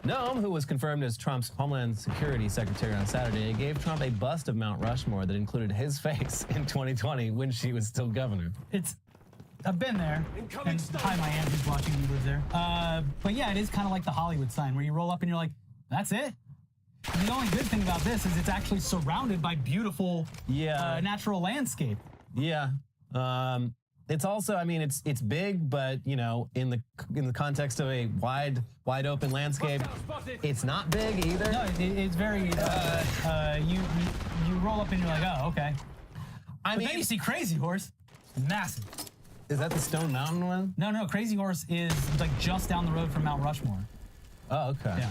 Noem, who was confirmed as Trump's Homeland Security Secretary on Saturday, gave Trump a bust of Mount Rushmore that included his face in 2020 when she was still governor. I've been there. And hi, my aunt who's watching me lives there. But yeah, it is kind of like the Hollywood sign where you roll up and you're like, that's it? And the only good thing about this is it's actually surrounded by beautiful natural landscape. Yeah. It's also, I mean, it's big, but you know, in the context of a wide open landscape, it's not big either. No, it's very. You roll up and you're like, oh, okay. But then you see Crazy Horse, massive. Is that the Stone Mountain one? No, Crazy Horse is like just down the road from Mount Rushmore. Oh, okay. Yeah.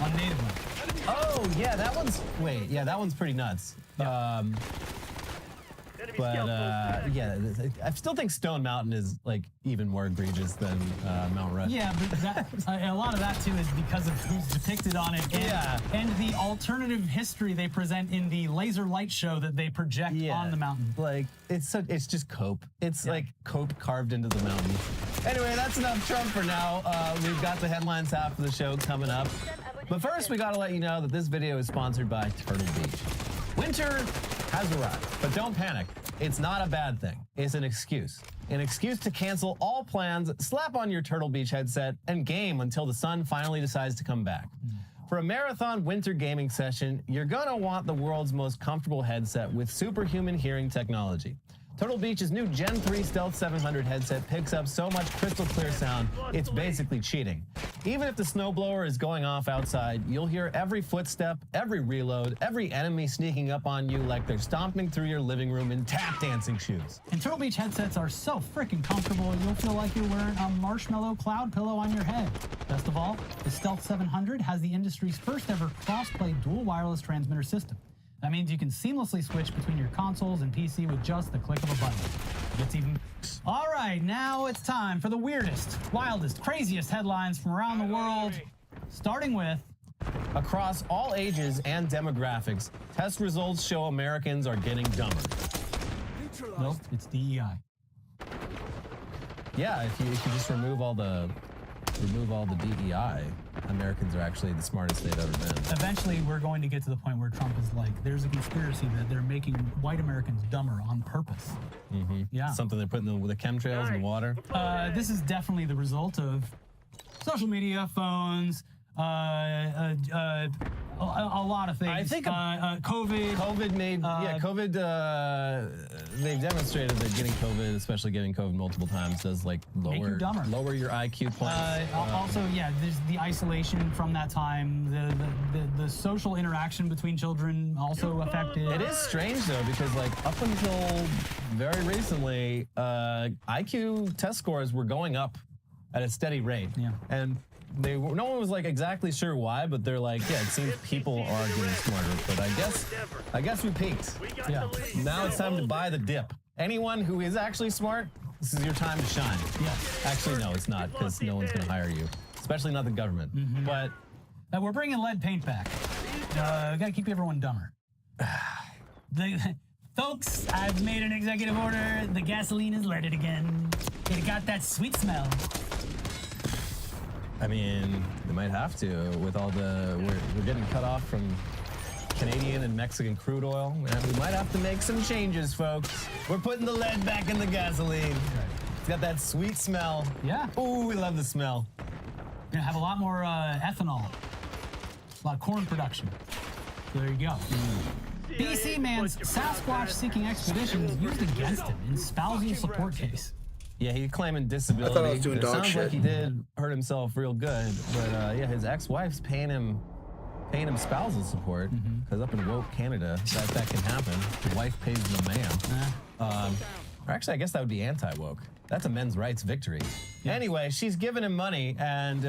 On native land. Oh, yeah, that one's pretty nuts. Yeah. Yeah, I still think Stone Mountain is like even more egregious than Mount Rushmore. Yeah, but a lot of that too is because of who's depicted on it, and the alternative history they present in the laser light show that they project on the mountain. Like it's just cope. It's like cope carved into the mountain. Anyway, that's enough Trump for now. We've got the headlines half of the show coming up. But first, we got to let you know that this video is sponsored by Turtle Beach. Winter has arrived, but don't panic. It's not a bad thing. It's an excuse. An excuse to cancel all plans, slap on your Turtle Beach headset, and game until the sun finally decides to come back. For a marathon winter gaming session, you're gonna want the world's most comfortable headset with superhuman hearing technology. Turtle Beach's new Gen 3 Stealth 700 headset picks up so much crystal clear sound, it's basically cheating. Even if the snowblower is going off outside, you'll hear every footstep, every reload, every enemy sneaking up on you like they're stomping through your living room in tap dancing shoes. And Turtle Beach headsets are so freaking comfortable, you'll feel like you're wearing a marshmallow cloud pillow on your head. Best of all, the Stealth 700 has the industry's first ever cross-play dual wireless transmitter system. That means you can seamlessly switch between your consoles and PC with just the click of a button. It's even... All right, now it's time for the weirdest, wildest, craziest headlines from around the world, starting with... Across all ages and demographics, test results show Americans are getting dumber. Nope, it's DEI. Yeah, if you just remove all the DEI, Americans are actually the smartest they've ever been. Eventually, we're going to get to the point where Trump is like, there's a conspiracy that they're making white Americans dumber on purpose. Mm-hmm. Yeah. Something they're putting the chemtrails in the water. This is definitely the result of social media, phones, A lot of things. I think COVID. COVID made COVID. They've demonstrated that getting COVID, especially getting COVID multiple times, does like Make you dumber. lower your IQ points. Also, yeah, there's the isolation from that time. The social interaction between children also affected. It is strange though, because like up until very recently, IQ test scores were going up at a steady rate. Yeah. And no one was like exactly sure why, but they're like, yeah, it seems people are getting smarter. But I guess we peaked. Yeah. Now it's time to buy the dip. Anyone who is actually smart, this is your time to shine. Yeah. Actually, no, it's not, because no one's gonna hire you, especially not the government. But we're bringing lead paint back. We gotta keep everyone dumber. Folks, I've made an executive order. The gasoline is leaded again. It got that sweet smell. I mean, they might have to with all the we're getting cut off from Canadian and Mexican crude oil. And we might have to make some changes, folks. We're putting the lead back in the gasoline. It's got that sweet smell. Yeah. Ooh, we love the smell. We're gonna have a lot more ethanol. A lot of corn production. So there you go. BC man's Sasquatch-seeking expeditions used against him in spousal support case. Yeah, he's claiming disability. I thought I was doing it dog sounds shit. like he did hurt himself real good, but yeah, his ex-wife's paying him spousal support because up in woke Canada, that can happen. The wife pays the man. Or actually, I guess that would be anti-woke. That's a men's rights victory. Yeah. Anyway, she's giving him money, and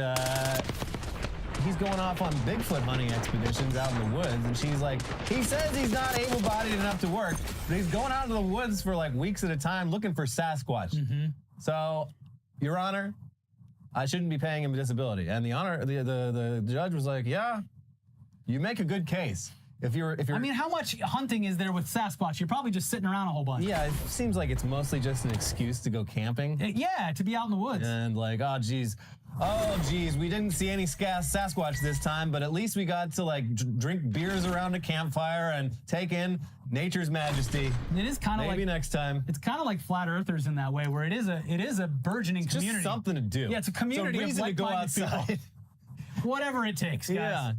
he's going off on Bigfoot hunting expeditions out in the woods, and she's like, he says he's not able-bodied enough to work, but he's going out into the woods for like weeks at a time looking for Sasquatch. So, Your Honor, I shouldn't be paying him a disability. And the judge was like, yeah, you make a good case. If you're I mean, how much hunting is there with Sasquatch? You're probably just sitting around a whole bunch. Yeah, it seems like it's mostly just an excuse to go camping. Yeah, to be out in the woods. And like, oh geez, we didn't see any Sasquatch this time, but at least we got to like drink beers around a campfire and take in nature's majesty. It is kind of like maybe next time. It's kind of like flat earthers in that way, where it is a burgeoning community. Just something to do. Yeah, it's a community it's a reason of to go outside. people. Whatever it takes, guys. Yeah.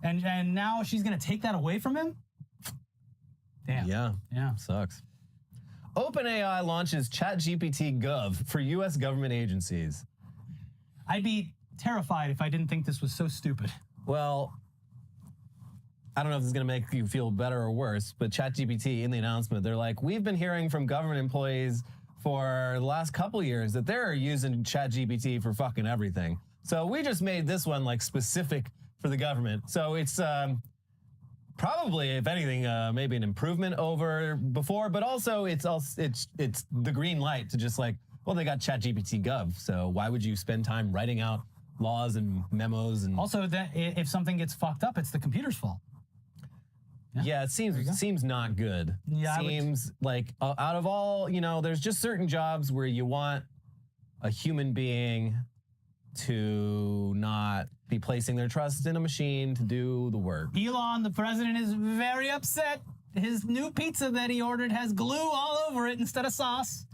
And now she's gonna take that away from him? Damn. Yeah. Sucks. OpenAI launches ChatGPT Gov for U.S. government agencies. I'd be terrified if I didn't think this was so stupid. Well, I don't know if this is going to make you feel better or worse, but ChatGPT in the announcement, they're like, we've been hearing from government employees for the last couple years that they're using ChatGPT for fucking everything. So we just made this one like specific for the government. So it's probably, if anything, maybe an improvement over before, but also it's the green light to just like, well, they got ChatGPT Gov, so why would you spend time writing out laws and memos? And also, that if something gets fucked up, it's the computer's fault. Yeah, it seems not good. Yeah, seems like out of all, there's just certain jobs where you want a human being to not be placing their trust in a machine to do the work. Elon, the president, is very upset. His new pizza that he ordered has glue all over it instead of sauce.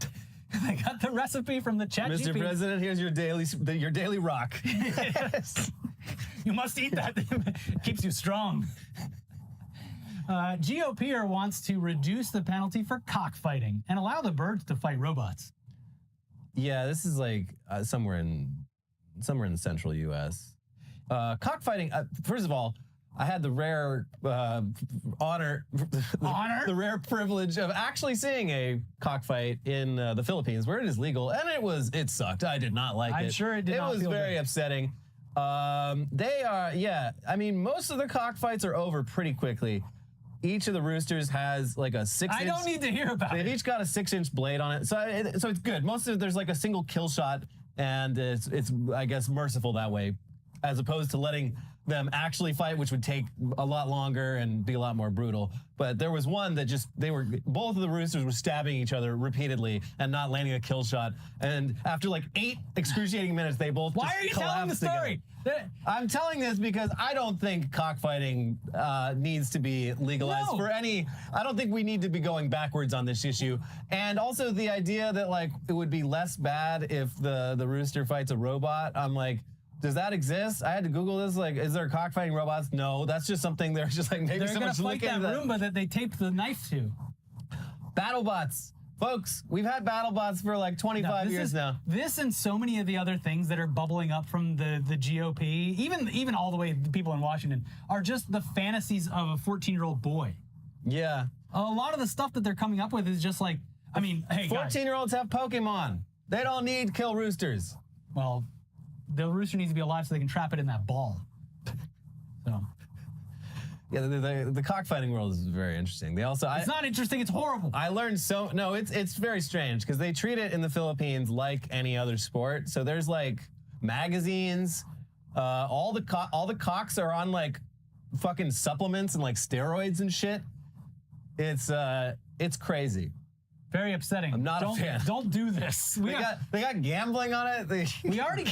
I got the recipe from the ChatGPT. Mr. President, here's your daily rock. Yes. You must eat that. It keeps you strong. GOPer wants to reduce the penalty for cockfighting and allow the birds to fight robots. Yeah, this is like somewhere in the central U.S. Cockfighting, first of all, I had the rare honor, the rare privilege of actually seeing a cockfight in the Philippines, where it is legal, and it sucked. I did not like it. I'm sure it did not feel good. It was very upsetting. They are, yeah. I mean, most of the cockfights are over pretty quickly. Each of the roosters has like a 6-inch. I don't need to hear about it. They've each got a 6-inch blade on it, so it's good. Most of it, there's like a single kill shot, and it's I guess merciful that way, as opposed to letting them actually fight, which would take a lot longer and be a lot more brutal. But there was one that both of the roosters were stabbing each other repeatedly and not landing a kill shot. And after like 8 excruciating minutes, they both Why are you telling the story? I'm telling this because I don't think cockfighting needs to be legalized for any. I don't think we need to be going backwards on this issue. And also the idea that like it would be less bad if the rooster fights a robot. I'm like, Does that exist? I had to Google this. Like, is there cockfighting robots? No, that's just something they're just like maybe They're gonna someone's fight that looking at. Roomba that they taped the knife to. BattleBots. Folks, we've had BattleBots for like 25 years now. This and so many of the other things that are bubbling up from the GOP, even all the way the people in Washington, are just the fantasies of a 14-year-old boy. Yeah. A lot of the stuff that they're coming up with is just like, I mean, hey, 14-year-olds have Pokemon. They don't need kill roosters. Well, the rooster needs to be alive so they can trap it in that ball. So. Yeah, the cockfighting world is very interesting. They also it's not interesting. It's horrible. I learned it's very strange because they treat it in the Philippines like any other sport. So there's like magazines. All the cocks are on like fucking supplements and like steroids and shit. It's crazy. Very upsetting. I'm not a fan. Don't do this. They got gambling on it. We already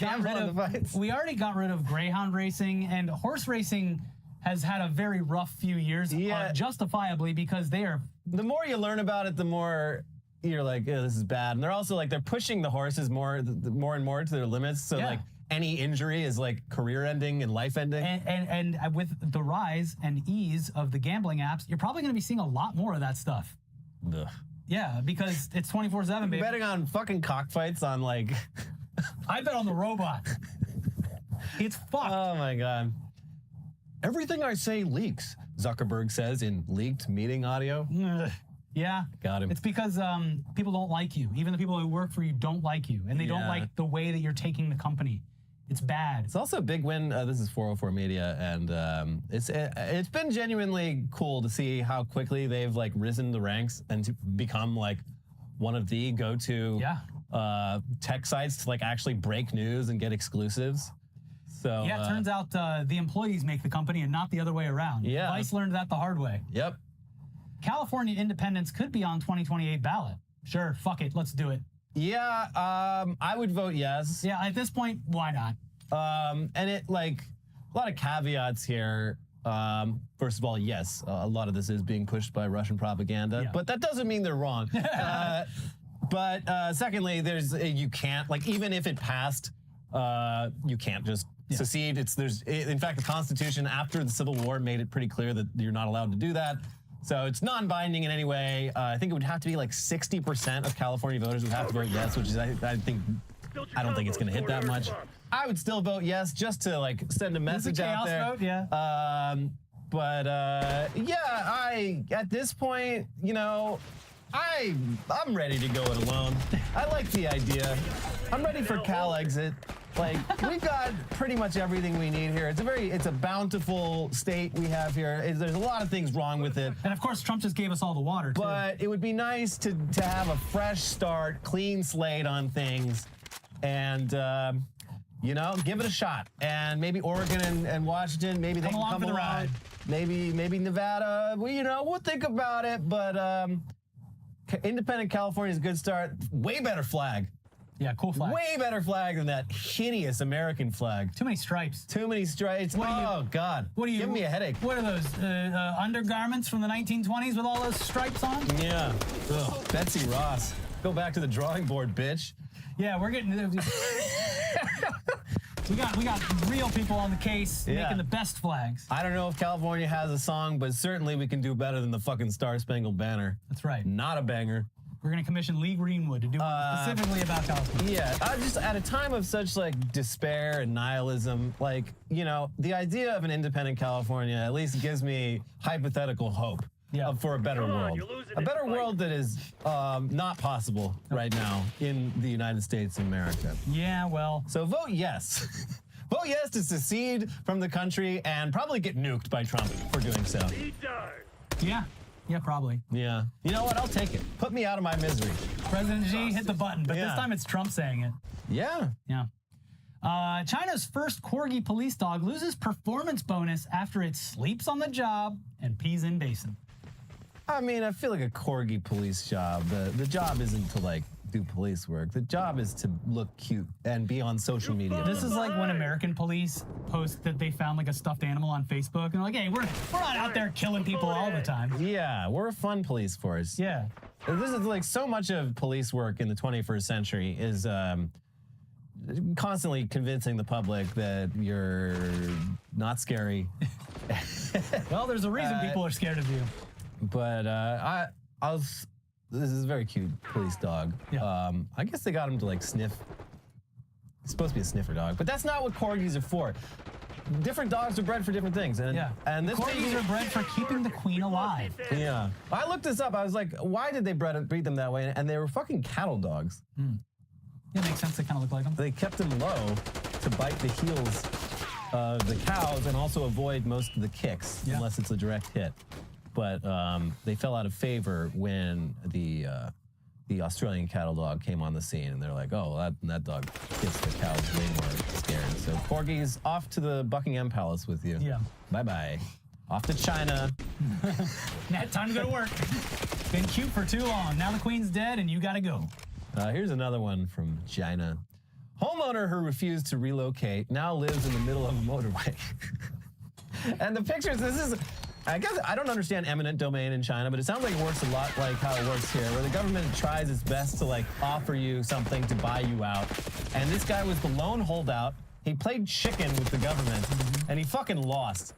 got rid of greyhound racing, and horse racing has had a very rough few years, justifiably, because they are. The more you learn about it, the more you're like, oh, this is bad. And they're also like they're pushing the horses more and more to their limits. So like any injury is like career-ending and life-ending. And with the rise and ease of the gambling apps, you're probably going to be seeing a lot more of that stuff. Ugh. Yeah, because it's 24/7, baby. Betting on fucking cockfights on like. I bet on the robot. It's fucked. Oh my god. Everything I say leaks, Zuckerberg says in leaked meeting audio. Yeah. Got him. It's because people don't like you. Even the people who work for you don't like you. And they don't like the way that you're taking the company. It's bad. It's also a big win. This is 404 Media, and it's been genuinely cool to see how quickly they've like risen the ranks and to become like one of the go-to tech sites to like actually break news and get exclusives. So yeah, it turns out the employees make the company and not the other way around. Yeah. Vice learned that the hard way. Yep. California independence could be on 2028 ballot. Sure, fuck it, let's do it. Yeah, I would vote yes. Yeah, at this point, why not? And it like a lot of caveats here. First of all, yes, a lot of this is being pushed by Russian propaganda, but that doesn't mean they're wrong. But secondly, you can't, like, even if it passed, you can't just secede. In fact, the Constitution after the Civil War made it pretty clear that you're not allowed to do that. So it's non-binding in any way. I think it would have to be like 60% of California voters would have to vote yes, which is I don't think it's going to hit that much. I would still vote yes just to like send a message out there. Vote, yeah. At this point, you know, I'm ready to go it alone. I like the idea. I'm ready for Cal exit. Like, we've got pretty much everything we need here. It's a bountiful state we have here. There's a lot of things wrong with it. And of course, Trump just gave us all the water, too. But it would be nice to have a fresh start, clean slate on things, and, you know, give it a shot. And maybe Oregon and Washington, maybe they can come along. Ride. Maybe Nevada, we'll think about it. But independent California is a good start. Way better flag. Yeah, cool flag. Way better flag than that hideous American flag. Too many stripes. Too many stripes. God. Give me a headache. What are those, undergarments from the 1920s with all those stripes on? Yeah. Ugh. Betsy Ross. Go back to the drawing board, bitch. Yeah, we're getting... We got real people on the case making the best flags. I don't know if California has a song, but certainly we can do better than the fucking Star Spangled Banner. That's right. Not a banger. We're going to commission Lee Greenwood to do one specifically about California. Yeah, just at a time of such like despair and nihilism, like, you know, the idea of an independent California at least gives me hypothetical hope for a better world. A better world that is not possible right now in the United States of America. Yeah, well. So vote yes. Vote yes to secede from the country and probably get nuked by Trump for doing so. Yeah, probably. Yeah. You know what? I'll take it. Put me out of my misery. President Xi hit the button, but this time it's Trump saying it. Yeah. Yeah. China's first corgi police dog loses performance bonus after it sleeps on the job and pees in basin. I mean, I feel like a corgi police job. The job isn't to like do police work. The job is to look cute and be on social media. This is like when American police post that they found like a stuffed animal on Facebook and they're like, hey, we're not out there killing people all the time. Yeah, we're a fun police force. Yeah. This is like so much of police work in the 21st century is constantly convincing the public that you're not scary. Well, there's a reason people are scared of you. But this is a very cute police dog. Yeah. I guess they got him to like sniff. It's supposed to be a sniffer dog, but that's not what corgis are for. Different dogs are bred for different things. And, and this corgis are bred for keeping the queen alive. Yeah. I looked this up. I was like, why did they breed them that way? And they were fucking cattle dogs. Yeah, makes sense. They kind of look like them. They kept them low to bite the heels of the cows and also avoid most of the kicks, unless it's a direct hit. But they fell out of favor when the Australian cattle dog came on the scene, and they're like, oh, that dog gets the cows way more scared. So corgis, off to the Buckingham Palace with you. Yeah. Bye-bye. Off to China. Time to go to work. Been cute for too long. Now the queen's dead, and you gotta go. Here's another one from China. Homeowner who refused to relocate now lives in the middle of a motorway. And the pictures, this is, I guess, I don't understand eminent domain in China, but it sounds like it works a lot like how it works here, where the government tries its best to like offer you something to buy you out. And this guy was the lone holdout. He played chicken with the government, and he fucking lost.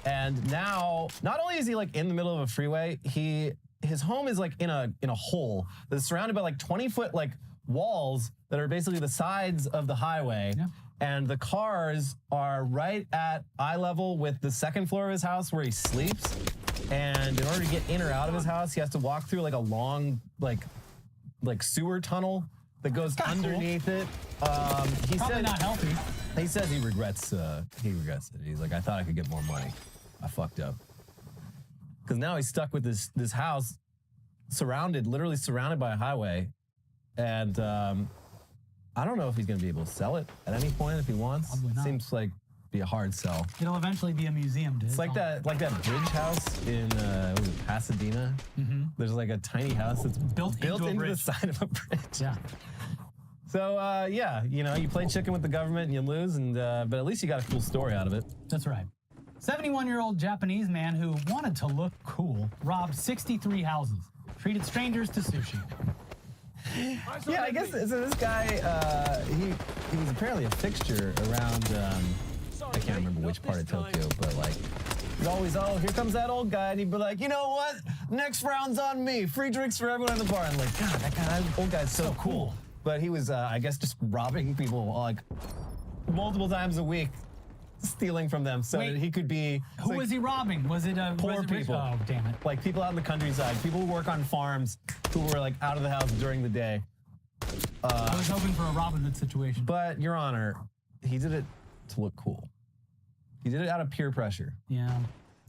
And now, not only is he like in the middle of a freeway, his home is like in a hole that's surrounded by like 20-foot like walls that are basically the sides of the highway. Yeah. And the cars are right at eye level with the second floor of his house where he sleeps. And in order to get in or out of his house, he has to walk through like a long like sewer tunnel that goes underneath it. He Probably not healthy. He says he regrets it. He's like, I thought I could get more money. I fucked up. Because now he's stuck with this house literally surrounded by a highway. And I don't know if he's going to be able to sell it at any point if he wants. Probably not. Seems like be a hard sell. It'll eventually be a museum, dude. It's like that bridge house in what was it, Pasadena. There's like a tiny house that's built into the side of a bridge. Yeah. So yeah, you know, you play chicken with the government and you lose, and but at least you got a cool story out of it. That's right. 71-year-old Japanese man who wanted to look cool robbed 63 houses, treated strangers to sushi. Yeah, I guess so. This guy, he was apparently a fixture around. I can't remember which part of Tokyo, but like, he's always, oh, here comes that old guy, and he'd be like, you know what? Next round's on me. Free drinks for everyone in the bar. And like, God, that old guy's so cool. But he was, I guess, just robbing people like multiple times a week, stealing from them so that he could be. Who was he robbing? Was it poor people? Oh, damn it! Like people out in the countryside, people who work on farms, who were like out of the house during the day. I was hoping for a Robin Hood situation. But Your Honor, he did it to look cool. He did it out of peer pressure. Yeah.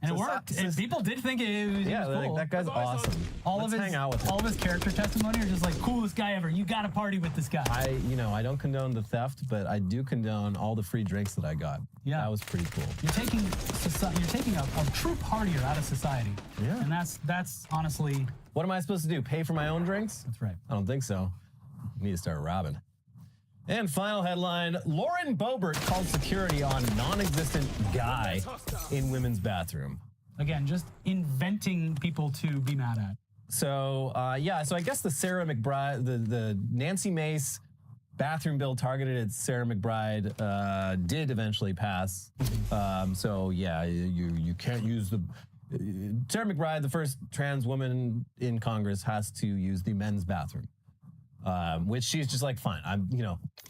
And it worked. And people did think it was cool. Like, that guy's awesome. Let's hang out with him. All of his character testimony are just like, coolest guy ever. You got to party with this guy. I don't condone the theft, but I do condone all the free drinks that I got. Yeah. That was pretty cool. You're taking a true partier out of society. Yeah. And that's honestly. What am I supposed to do? Pay for my own drinks? That's right. I don't think so. I need to start robbing. And final headline, Lauren Boebert called security on non-existent guy in women's bathroom. Again, just inventing people to be mad at. So, so I guess the Sarah McBride, the Nancy Mace bathroom bill targeted at Sarah McBride did eventually pass. So, yeah, you can't use the... Sarah McBride, the first trans woman in Congress, has to use the men's bathroom. Which she's just like, fine,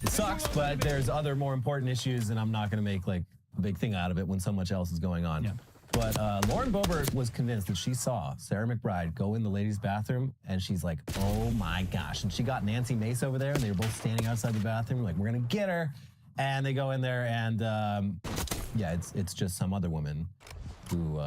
it sucks, but there's other more important issues, and I'm not going to make like a big thing out of it when so much else is going on. Yeah. But Lauren Boebert was convinced that she saw Sarah McBride go in the ladies' bathroom, and she's like, oh my gosh. And she got Nancy Mace over there, and they were both standing outside the bathroom, like, we're going to get her. And they go in there, and it's just some other woman who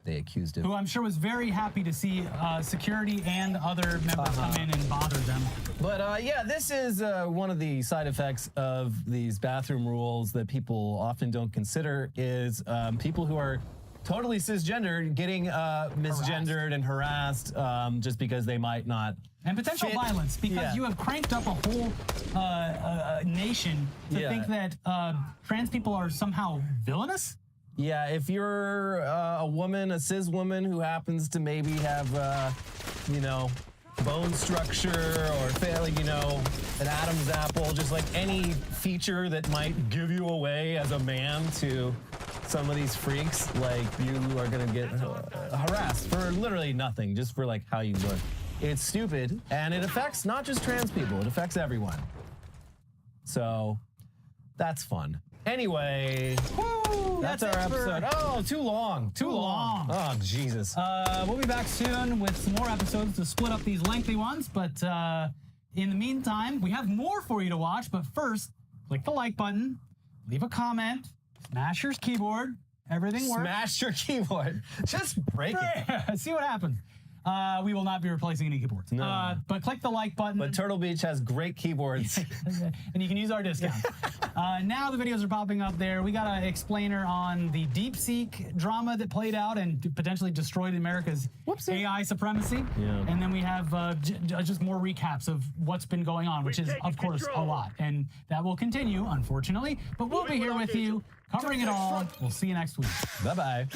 they accused of. Who I'm sure was very happy to see security and other members come in and bother them. But this is one of the side effects of these bathroom rules that people often don't consider is people who are totally cisgendered getting misgendered and harassed just because they might not. And potential violence, because you have cranked up a whole nation to think that trans people are somehow villainous? Yeah, if you're a woman, a cis woman who happens to maybe have, bone structure or failing, you know, an Adam's apple, just like any feature that might give you away as a man to some of these freaks, like you are gonna get harassed for literally nothing, just for like how you look. It's stupid, and it affects not just trans people, it affects everyone. So that's fun. Anyway, woo, that's our episode. Oh, too long. Oh, Jesus. We'll be back soon with some more episodes to split up these lengthy ones, but in the meantime, we have more for you to watch, but first, click the like button, leave a comment, smash your keyboard, everything works. Smash your keyboard. Just break it. See what happens. We will not be replacing any keyboards. No. But click the like button. But Turtle Beach has great keyboards. And you can use our discount. Now the videos are popping up there. We got an explainer on the DeepSeek drama that played out and potentially destroyed America's AI supremacy. Yeah. And then we have just more recaps of what's been going on, which is, of course, a lot. And that will continue, unfortunately. But we'll be here with you, covering it all. We'll see you next week. Bye-bye.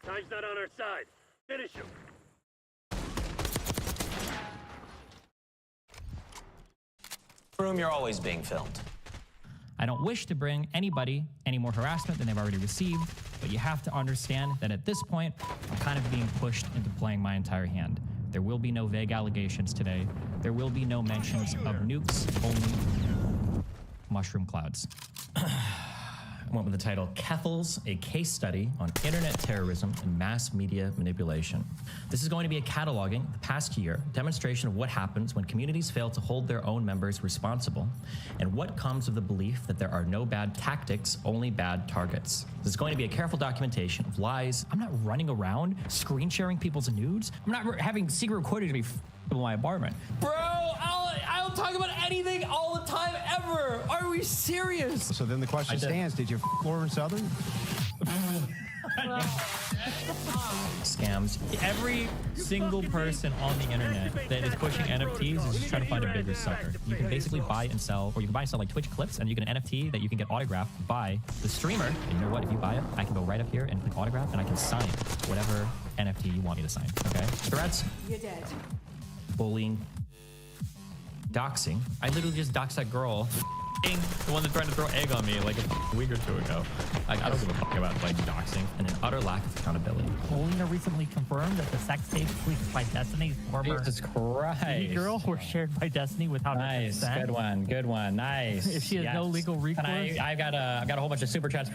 Time's not on our side. Finish him. Room, you're always being filmed. I don't wish to bring anybody any more harassment than they've already received, but you have to understand that at this point, I'm kind of being pushed into playing my entire hand. There will be no vague allegations today. There will be no mentions of nukes, only mushroom clouds. I went with the title, Kethels, a case study on internet terrorism and mass media manipulation. This is going to be a cataloging the past year, demonstration of what happens when communities fail to hold their own members responsible, and what comes of the belief that there are no bad tactics, only bad targets. This is going to be a careful documentation of lies. I'm not running around screen sharing people's nudes. I'm not having secret recordings of me in my apartment. Bro, I'll talk about anything all the time ever. Are we serious? So then the question stands, did you Lauren Southern? Scams. Every single person on the internet that is pushing NFTs is just trying to find a bigger sucker. You can basically buy and sell, or you can buy and sell like Twitch clips, and you get an NFT that you can get autographed by the streamer. And you know what? If you buy it, I can go right up here and click autograph, and I can sign whatever NFT you want me to sign. Okay? Threats. You're dead. Bullying. Doxing. I literally just doxed that girl. The one that tried to throw egg on me like a week or two ago. Like, I don't give a fuck about like doxing, and an utter lack of accountability. Polina recently confirmed that the sex tapes leaked by Destiny's former Jesus Christ. girl were shared by Destiny without Nice, consent. good one, nice. If she has no legal recourse. I've got a whole bunch of super chats for you.